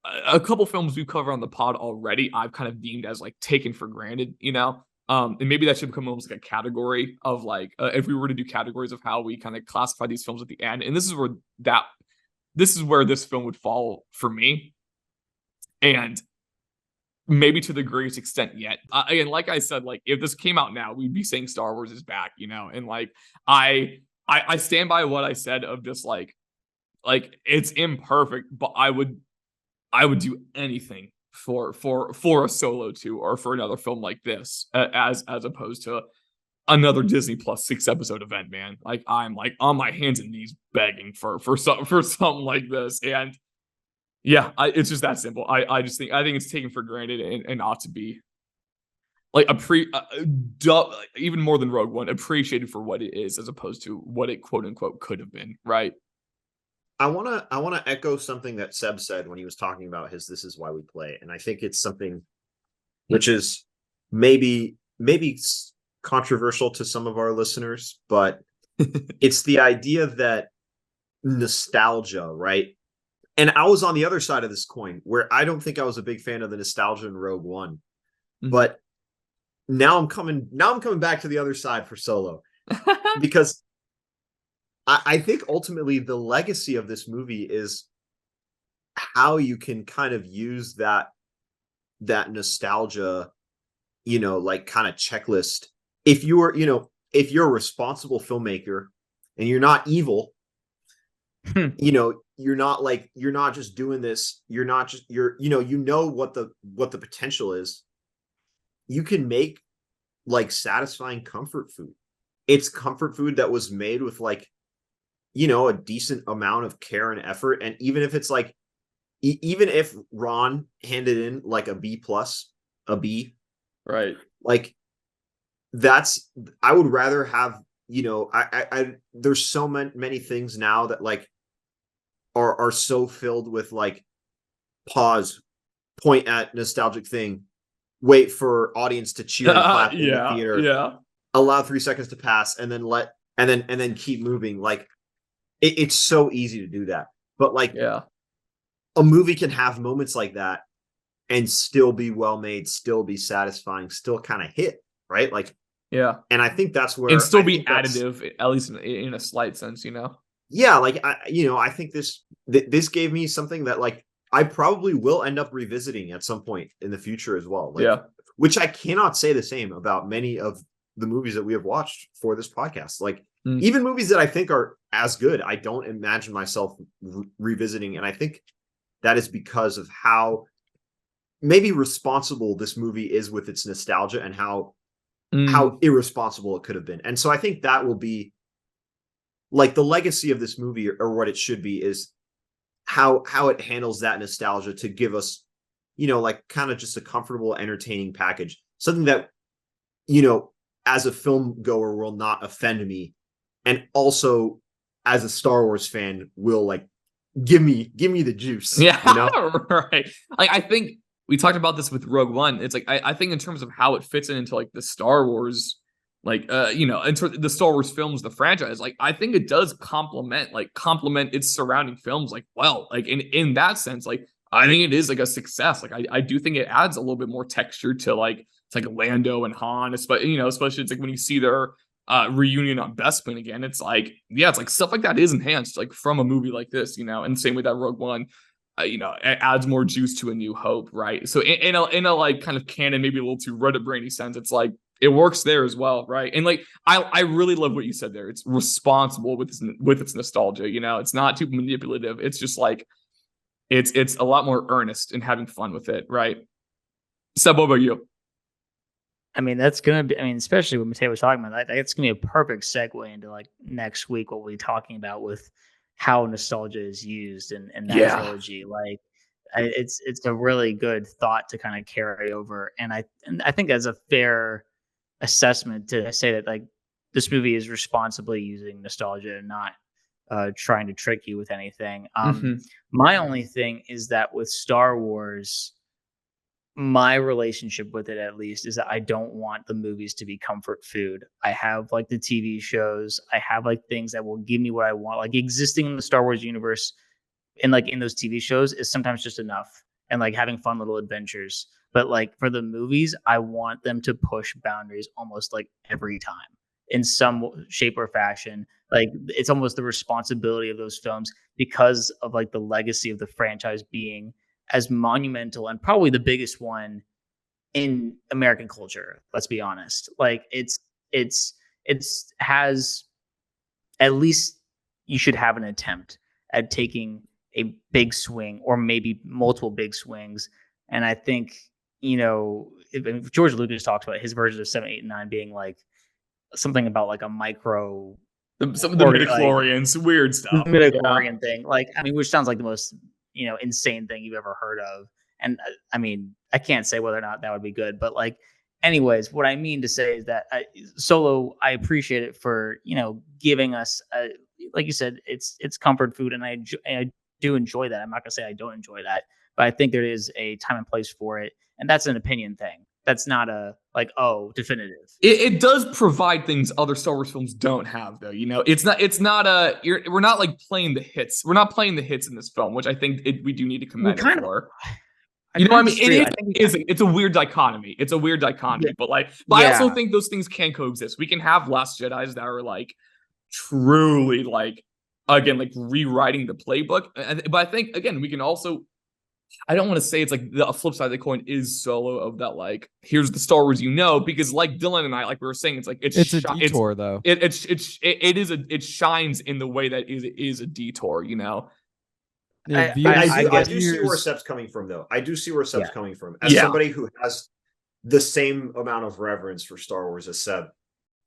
a couple films we've covered on the pod already, I've kind of deemed as like taken for granted, and maybe that should become almost like a category of like if we were to do categories of how we kind of classify these films at the end, and this is where this film would fall for me, and maybe to the greatest extent yet. Again, like I said, like if this came out now, we'd be saying Star Wars is back, and like I stand by what I said of just like it's imperfect, but I would do anything for a Solo 2 or for another film like this, as opposed to another Disney Plus 6-episode event, man. Like I'm like on my hands and knees begging for something like this, and yeah, it's just that simple. I think it's taken for granted and ought to be like even more than Rogue One, appreciated for what it is as opposed to what it quote unquote could have been, right? I wanna echo something that Seb said when he was talking about his "This Is Why We Play," and I think it's something which is maybe controversial to some of our listeners, but it's the idea that nostalgia, right? And I was on the other side of this coin, where I don't think I was a big fan of the nostalgia in Rogue One, but now I'm coming back to the other side for Solo, because I think ultimately the legacy of this movie is how you can kind of use that nostalgia, like kind of checklist. If you're a responsible filmmaker and you're not evil, you're not just doing this. You're not just what the potential is. You can make like satisfying comfort food. It's comfort food that was made with like, a decent amount of care and effort. And even if it's like, even if Ron handed in like a B+, a B, right? Like I would rather have, there's so many things now that like are so filled with like pause, point at nostalgic thing, wait for audience to cheer and clap in the theater, allow 3 seconds to pass, and then keep moving. Like it's so easy to do that, but like a movie can have moments like that and still be well made, still be satisfying, still kind of hit, right? Like and I think that's where and still be additive, at least in a slight sense, Yeah, like I think this gave me something that like I probably will end up revisiting at some point in the future as well. Like, which I cannot say the same about many of the movies that we have watched for this podcast. Like even movies that I think are as good, I don't imagine myself revisiting, and I think that is because of how maybe responsible this movie is with its nostalgia and how irresponsible it could have been. And so I think that will be like the legacy of this movie, or what it should be, is how it handles that nostalgia to give us, like kind of just a comfortable, entertaining package, something that, as a film goer will not offend me. And also as a Star Wars fan will like, give me the juice. Yeah. Right. Like, I think we talked about this with Rogue One. It's like, I think in terms of how it fits into like the Star Wars like into the Star Wars films, the franchise, like I think it does complement its surrounding films like well, like in that sense, like I think it is like a success. Like I do think it adds a little bit more texture to like it's like Lando and Han, especially especially it's like when you see their reunion on Bespin again, it's like it's like stuff like that is enhanced like from a movie like this, and the same way that Rogue One it adds more juice to A New Hope, right? So in a like kind of canon, maybe a little too Reddit brainy sense, it's like it works there as well, right? And like I really love what you said there. It's responsible with its nostalgia. It's not too manipulative. It's just like it's a lot more earnest and having fun with it, right? Seb, what about you? I mean, that's gonna be. I mean, especially what Mateo was talking about, it's gonna be a perfect segue into like next week what we'll be talking about with how nostalgia is used in that trilogy. Like, it's a really good thought to kind of carry over, and I think that's a fair assessment to say that like this movie is responsibly using nostalgia and not trying to trick you with anything. My only thing is that with Star Wars, my relationship with it at least is that I don't want the movies to be comfort food. I have like the TV shows, I have like things that will give me what I want. Like existing in the Star Wars universe and like in those TV shows is sometimes just enough, and like having fun little adventures. But like for the movies, I want them to push boundaries almost like every time in some shape or fashion. Like it's almost the responsibility of those films because of like the legacy of the franchise being as monumental and probably the biggest one in American culture. Let's be honest. Like it's has, at least you should have an attempt at taking a big swing or maybe multiple big swings. And I think, if George Lucas talks about his versions of 7, 8, and 9 being like something about like a micro, some of the midichlorians, like, weird stuff. Midichlorian thing. Like, I mean, which sounds like the most, insane thing you've ever heard of. And I mean, I can't say whether or not that would be good, but like, anyways, what I mean to say is that Solo, I appreciate it for, giving us, like you said, it's comfort food. And I do enjoy that. I'm not gonna say I don't enjoy that, but I think there is a time and place for it. And that's an opinion thing. That's not a definitive. It does provide things other Star Wars films don't have, though. It's not we're not like playing the hits. We're not playing the hits in this film, which I think we do need to commend it for. You know what I mean? It's a weird dichotomy. It's a weird dichotomy, but I also think those things can coexist. We can have Last Jedis that are like truly like, again, like rewriting the playbook. But I think, again, we can also, I don't want to say it's like the flip side of the coin is Solo of that, like, here's the Star Wars, because like Dylan and I, like we were saying, it's like it's a detour though. It shines in the way that it is a detour, I do see where Seb's coming from, though. I do see where Seb's coming from. As somebody who has the same amount of reverence for Star Wars as Seb,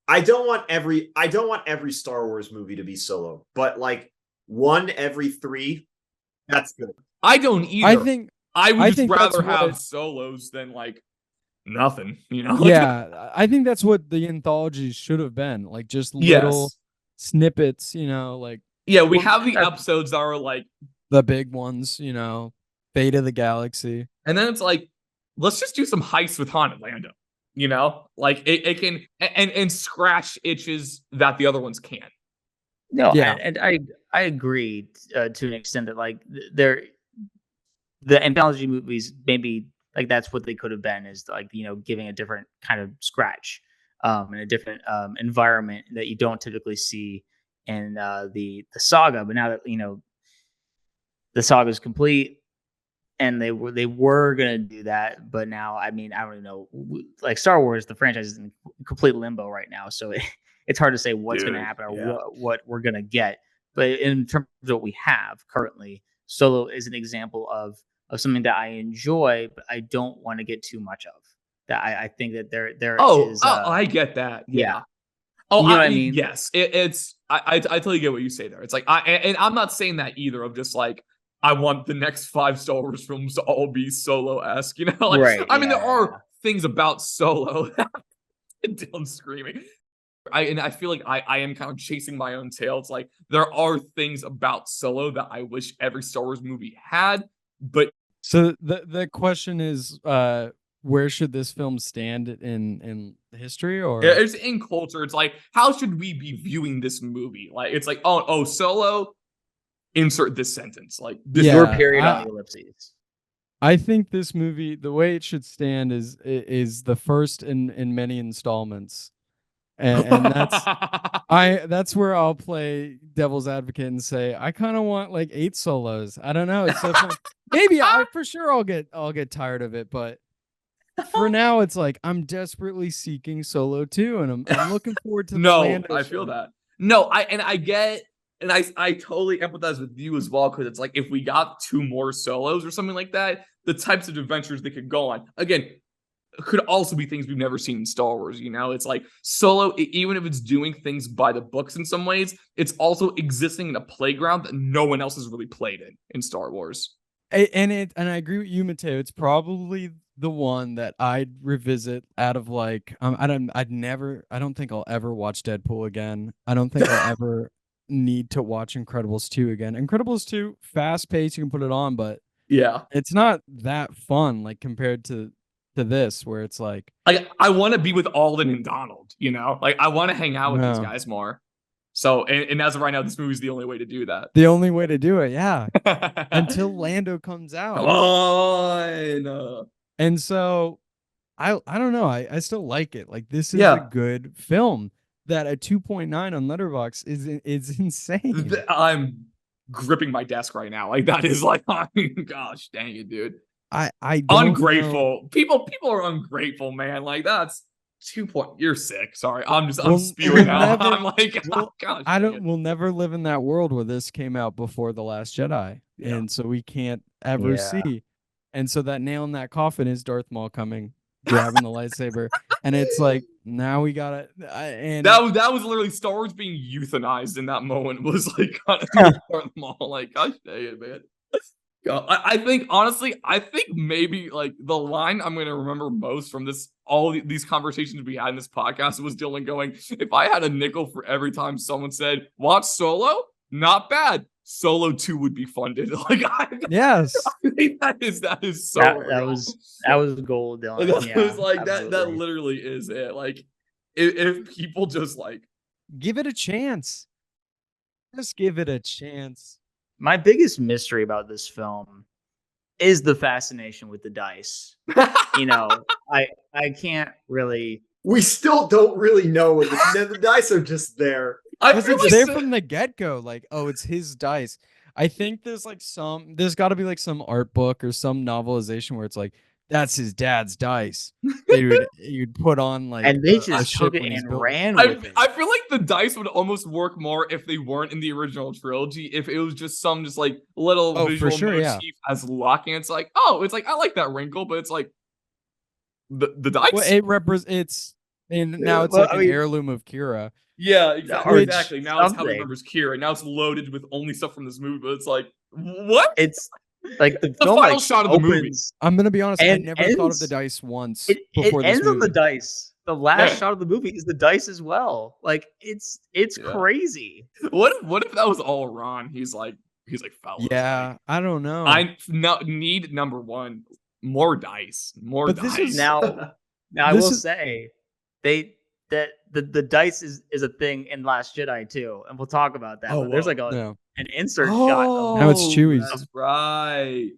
I don't want every Star Wars movie to be Solo, but like one every 3, that's good. I don't either. I would just rather have solos than like nothing, Yeah, I think that's what the anthologies should have been. Like just little snippets, like. Yeah, we have the episodes that are like the big ones, Fate of the Galaxy. And then it's like, let's just do some heists with Han and Lando. Like it can and scratch itches that the other ones can't. No, and I agree to an extent that like the anthology movies, maybe like that's what they could have been, is like giving a different kind of scratch and a different environment that you don't typically see in the saga. But now that the saga is complete, and they were gonna do that, but now I mean I don't even know. Like Star Wars, the franchise is in complete limbo right now, so it's hard to say what's gonna happen or what we're gonna get. But in terms of what we have currently, Solo is an example of something that I enjoy, but I don't want to get too much of. That I think that there is. I get that. Yeah. Oh, you know what I mean? Yes, I totally get what you say there. It's like I'm not saying that either. Of just like, I want the next 5 Star Wars films to all be Solo-esque, Right, I mean, there are things about Solo. Dylan screaming. I feel like I am kind of chasing my own tail. It's like there are things about Solo that I wish every Star Wars movie had, but so the question is, where should this film stand in history, or it's in culture. It's like, how should we be viewing this movie? Like, it's like, oh, Solo, insert this sentence. Like, this your period on the ellipses. I think this movie, the way it should stand is the first in many installments. And that's where I'll play devil's advocate and say I kind of want like 8 solos. I don't know. It's so fun. Maybe for sure I'll get tired of it, but for now it's like I'm desperately seeking Solo 2, and I'm looking forward to. No, I feel that. No, I get, and I totally empathize with you as well, because it's like if we got 2 more solos or something like that, the types of adventures they could go on again could also be things we've never seen in Star Wars. You know, it's like Solo, even if it's doing things by the books in some ways, it's also existing in a playground that no one else has really played in Star Wars. And I agree with you, Mateo. It's probably the one that I'd revisit out of like I don't think I'll ever watch Deadpool again. I don't think I'll ever need to watch Incredibles 2 again. Incredibles 2, fast paced, you can put it on, but yeah, it's not that fun like compared to this, where it's like I want to be with Alden and Donald, you know, like I want to hang out with these guys more. So, and as of right now, this movie is the only way to do that. The only way to do it, yeah. Until Lando comes out. Come on. And so, I don't know. I still like it. Like, this is a good film. That a 2.9 on Letterboxd is insane. I'm gripping my desk right now. Like, that is like, gosh, dang it, dude. I don't ungrateful. Know. People are ungrateful, man. Like, that's 2 point. You're sick. Sorry, I'm spewing out. I'm like, oh, gosh. We'll never live in that world where this came out before The Last Jedi, and so we can't ever see. And so that nail in that coffin is Darth Maul coming, grabbing the lightsaber, and it's like now we gotta. And that was literally Star Wars being euthanized in that moment. Was like kind of Darth Maul. Like, gosh dang it, man. I think honestly, maybe like the line I'm going to remember most from all these conversations we had in this podcast was Dylan going, if I had a nickel for every time someone said, watch Solo, not bad. Solo 2 would be funded. Like, yes, I think that is so that was gold, Dylan. It was like that literally is it. Like, if people just like give it a chance, just give it a chance. My biggest mystery about this film is the fascination with the dice. You know, I can't really. We still don't really know what the dice are just there. It's there from the get-go. Like, oh, it's his dice. I think there's got to be like some art book or some novelization where it's like, that's his dad's dice. You'd put on like, and they just took it and ran with it. I feel like the dice would almost work more if they weren't in the original trilogy. If it was just some like little visual motif as luck, and it's like, oh, it's like I like that wrinkle, but it's like the dice. Well, it's now it's like an heirloom of Kira. Yeah, exactly. Now it's how he remembers Kira. Now it's loaded with only stuff from this movie, but it's like, what? It's like the film final shot of the movie. I'm gonna be honest. I never thought of the dice once before this ends movie. On the dice. The last shot of the movie is the dice as well. Like it's crazy. What if that was all Ron? He's like fellas. Yeah, I don't know. I need number one more dice. More but dice. This is, now I will say that the dice is a thing in Last Jedi too, and we'll talk about that. But there's like an insert shot. Now it's Chewie's. That's right.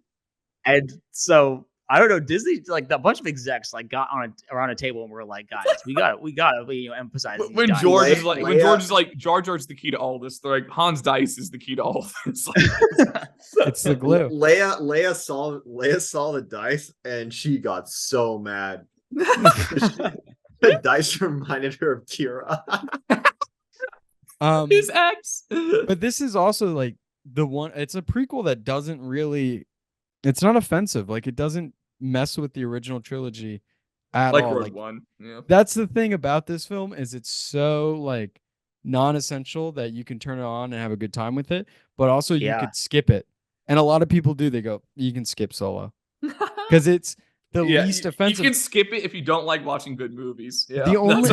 And so I don't know. Disney, like a bunch of execs, like got around a table and were like, "Guys, we gotta emphasize." When George is like, Jar Jar's the key to all this. They're like, Hans Dice is the key to all this. It's the glue. Leia saw the dice and she got so mad. The dice reminded her of Kira. His ex. But this is also like the one. It's a prequel that doesn't really. It's not offensive. Like, it doesn't mess with the original trilogy at all. Rogue One. Yeah. That's the thing about this film is it's so like non-essential that you can turn it on and have a good time with it, but also you could skip it. And a lot of people do. They go, you can skip Solo because it's the least offensive. You can skip it if you don't like watching good movies. Yeah. The only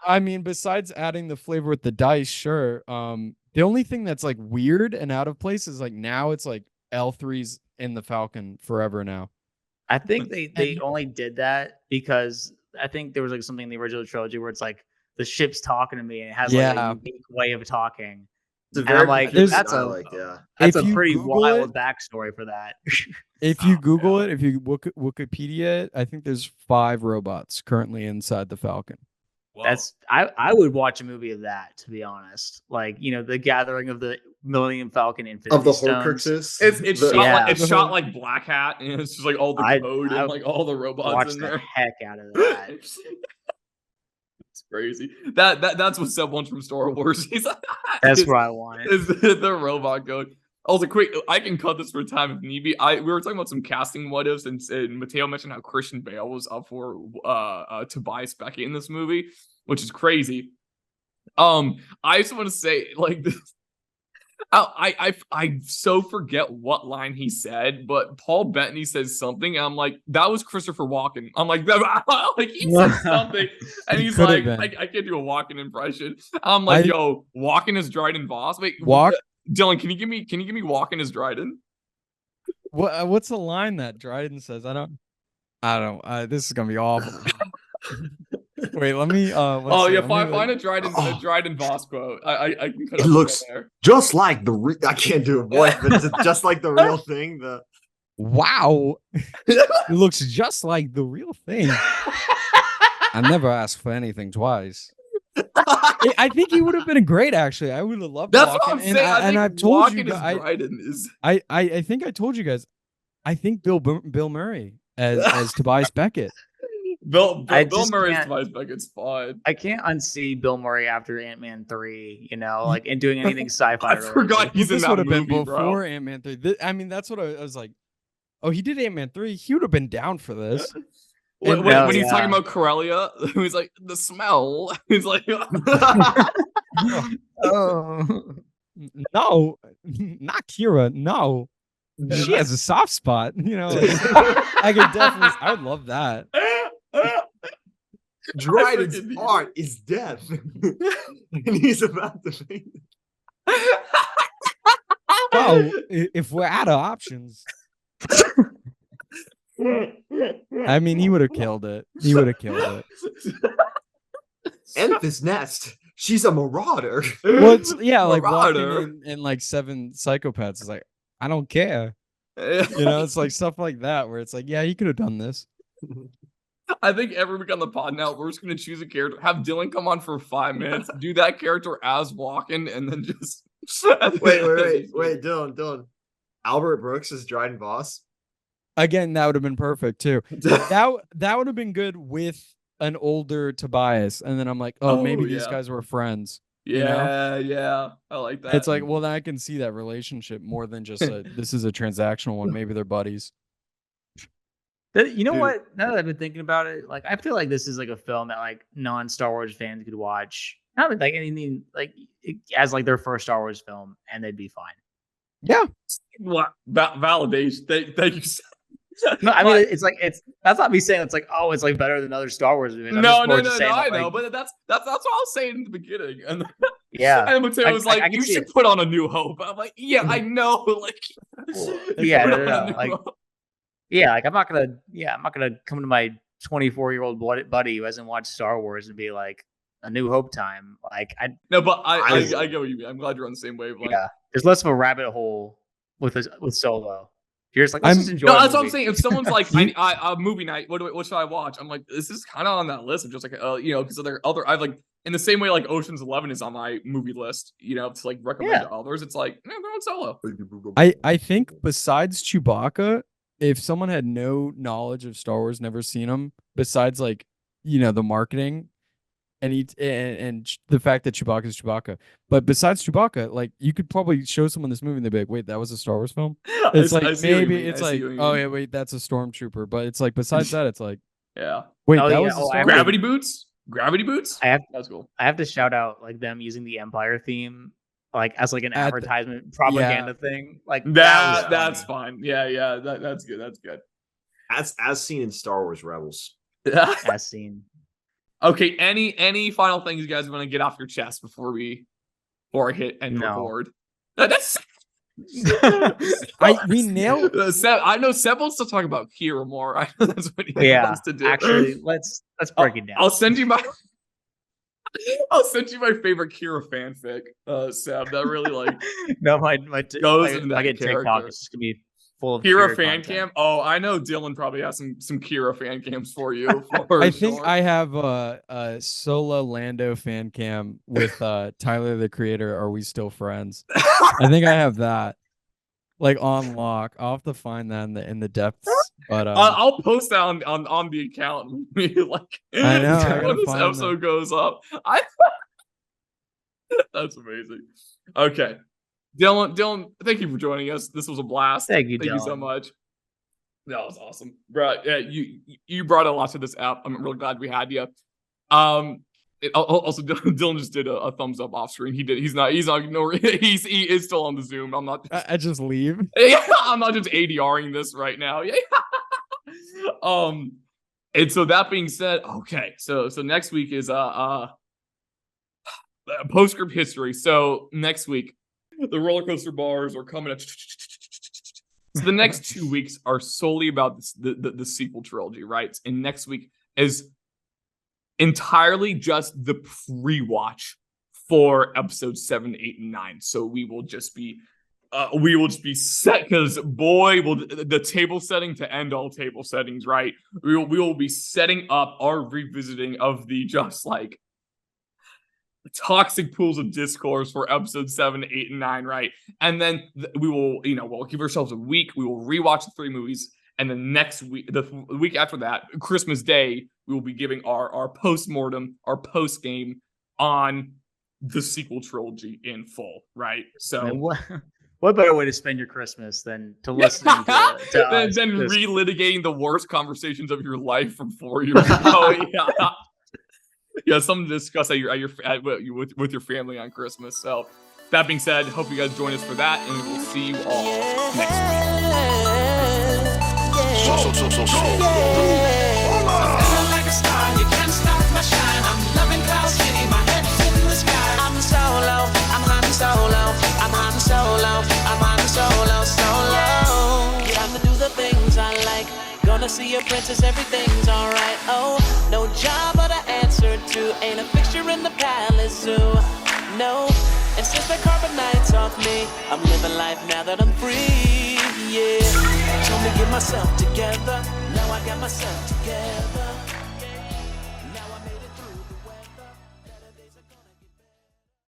I mean, besides adding the flavor with the dice, sure. The only thing that's like weird and out of place is like now it's like L3's in the Falcon forever now. I think they only did that because I think there was like something in the original trilogy where it's like the ship's talking to me and it has like a unique way of talking. It's a And very I'm like, peculiar that's dialect, yeah. That's If a you pretty Google wild it- backstory for that. If you Google it, if you Wikipedia it, I think there's 5 robots currently inside the Falcon. That's I would watch a movie of that, to be honest. Like, the gathering of the Millennium Falcon Infinity Of the Stones. It's shot like Black Hat, and it's just like all the code and like all the robots watch in the there. heck out of that. It's crazy. That's what Seb wants from Star Wars. He's like, that's what I want. Is the robot code. Also, quick, I can cut this for time if need be. We were talking about some casting what ifs, and Mateo mentioned how Christian Bale was up for Tobias Beckett in this movie, which is crazy. I just want to say, like, this, I so forget what line he said, but Paul Bettany says something, and I'm like, that was Christopher Walken. I'm like, like he said something, and he's like, I can't do a Walken impression. I'm like, yo, Walken is Dryden Voss. Wait, Dylan, can you give me Walken as Dryden? What's the line that Dryden says? I don't. This is gonna be awful. Wait, let me. Find a Dryden Voss quote. I can cut it looks there. Just like the. I can't do a voice, but it's just like the real thing. Wow, it looks just like the real thing. I never asked for anything twice. I think he would have been great. Actually, I would have loved. That's Walken, what I'm saying. And I've told you guys. I think I told you guys. I think Bill Murray as Tobias Beckett. Bill Murray as Tobias Beckett's fine. I can't unsee Bill Murray after Ant-Man 3. Like and doing anything sci-fi. I forgot he's in that movie, been before Ant-Man 3. I mean, that's what I was like. Oh, he did Ant-Man 3. He would have been down for this. When he's talking about Corellia, he's like, the smell. He's like, oh, no, not Kira. No, she has a soft spot. I could definitely. I would love that. Dryden's art is death, and he's about to faint. Oh, if we're out of options. I mean, he would have killed it. Enfys Nest. She's a marauder. Well, like walking in like 7 psychopaths. It's like, I don't care. It's like stuff like that where it's like, yeah, he could have done this. I think every week on the pod now, we're just going to choose a character, have Dylan come on for 5 minutes, do that character as Walken, and then just... Wait, Dylan. Albert Brooks is Dryden Voss? Again, that would have been perfect too. That would have been good with an older Tobias, and then I'm like, maybe these guys were friends. Yeah, I like that. It's like, well, then I can see that relationship more than just this is a transactional one. Maybe they're buddies. You know what? Now that I've been thinking about it, like I feel like this is like a film that like non-Star Wars fans could watch. Not like anything like as like their first Star Wars film, and they'd be fine. Yeah. What validation? Thank you. No, I mean that's not me saying it's like it's like better than other Star Wars movies. No, I know, but that's what I was saying in the beginning. And and Mateo was like, "You should put on A New Hope." I'm like, "Yeah, I know." Like, like I'm not gonna come to my 24-year-old buddy who hasn't watched Star Wars and be like, A New Hope time. Like I get what you mean. I'm glad you're on the same wavelength. Yeah, there's less of a rabbit hole with Solo. You're just like, let's just enjoy. No, that's what I'm saying. If someone's like, a movie night, what should I watch? I'm like, this is kind of on that list of just like, because there are other. I've like in the same way like Ocean's 11 is on my movie list. To like recommend to others. It's like, they're on Solo. I think besides Chewbacca, if someone had no knowledge of Star Wars, never seen them, besides like the marketing. And the fact that Chewbacca is Chewbacca, but besides Chewbacca, like you could probably show someone this movie and they'd be like, "Wait, that was a Star Wars film." It's like maybe it's like, "Oh yeah, wait, that's a stormtrooper." But it's like besides that, it's like, yeah, wait, that was Gravity Boots. That's cool. I have to shout out like them using the Empire theme like as like an advertisement propaganda thing. Like that's fine. Yeah, that's good. That's good. As seen in Star Wars Rebels. As seen. Okay, any final things you guys want to get off your chest before I hit and record? That's We nailed. Seb, I know Seb wants to talk about Kira more. I know that's what he wants to do. Actually, let's break it down. I'll send you my favorite Kira fanfic, Seb. That really like no, my goes into that get character. TikTok. It's just gonna be full of Kira fan content. cam. Oh, I know Dylan probably has some Kira fan cams for you. I think I have a solo Lando fan cam with Tyler the Creator. Are we still friends? I think I have that like on lock. I'll have to find that in the depths. But I'll post that on the account. Like I know when this episode goes up. That's amazing. Okay. Dylan, thank you for joining us. This was a blast. Thank you so much. That was awesome, bro. Yeah, you brought a lot to this app. I'm really glad we had you. Also, Dylan just did a thumbs up off screen. He is still on the Zoom. I'm not. I just leave. I'm not just ADRing this right now. Yeah. And so that being said, okay. So next week is Postscript history. So next week, the roller coaster bars are coming up. So the next 2 weeks are solely about the sequel trilogy, right? And next week is entirely just the pre-watch for episodes 7, 8, and 9. So we will just be set because boy, will the table setting to end all table settings, right? We will be setting up our revisiting of the just like toxic pools of discourse for episodes 7, 8, and 9, right? And then we will, we'll give ourselves a week. We will rewatch the 3 movies, and then next week, the week after that, Christmas Day, we will be giving our post-mortem, our post-game on the sequel trilogy in full, right? So what better way to spend your Christmas than to listen to us? Than relitigating the worst conversations of your life from 4 years ago. Yeah, something to discuss with your family on Christmas. So, that being said, hope you guys join us for that, and we'll see you all next week. Gonna see your princess, everything's alright. Oh, no job but an answer to ain't a fixture in the palace zoo. No, and since the carbonite's off me, I'm living life now that I'm free. Yeah, told me get myself together. Now I got myself together.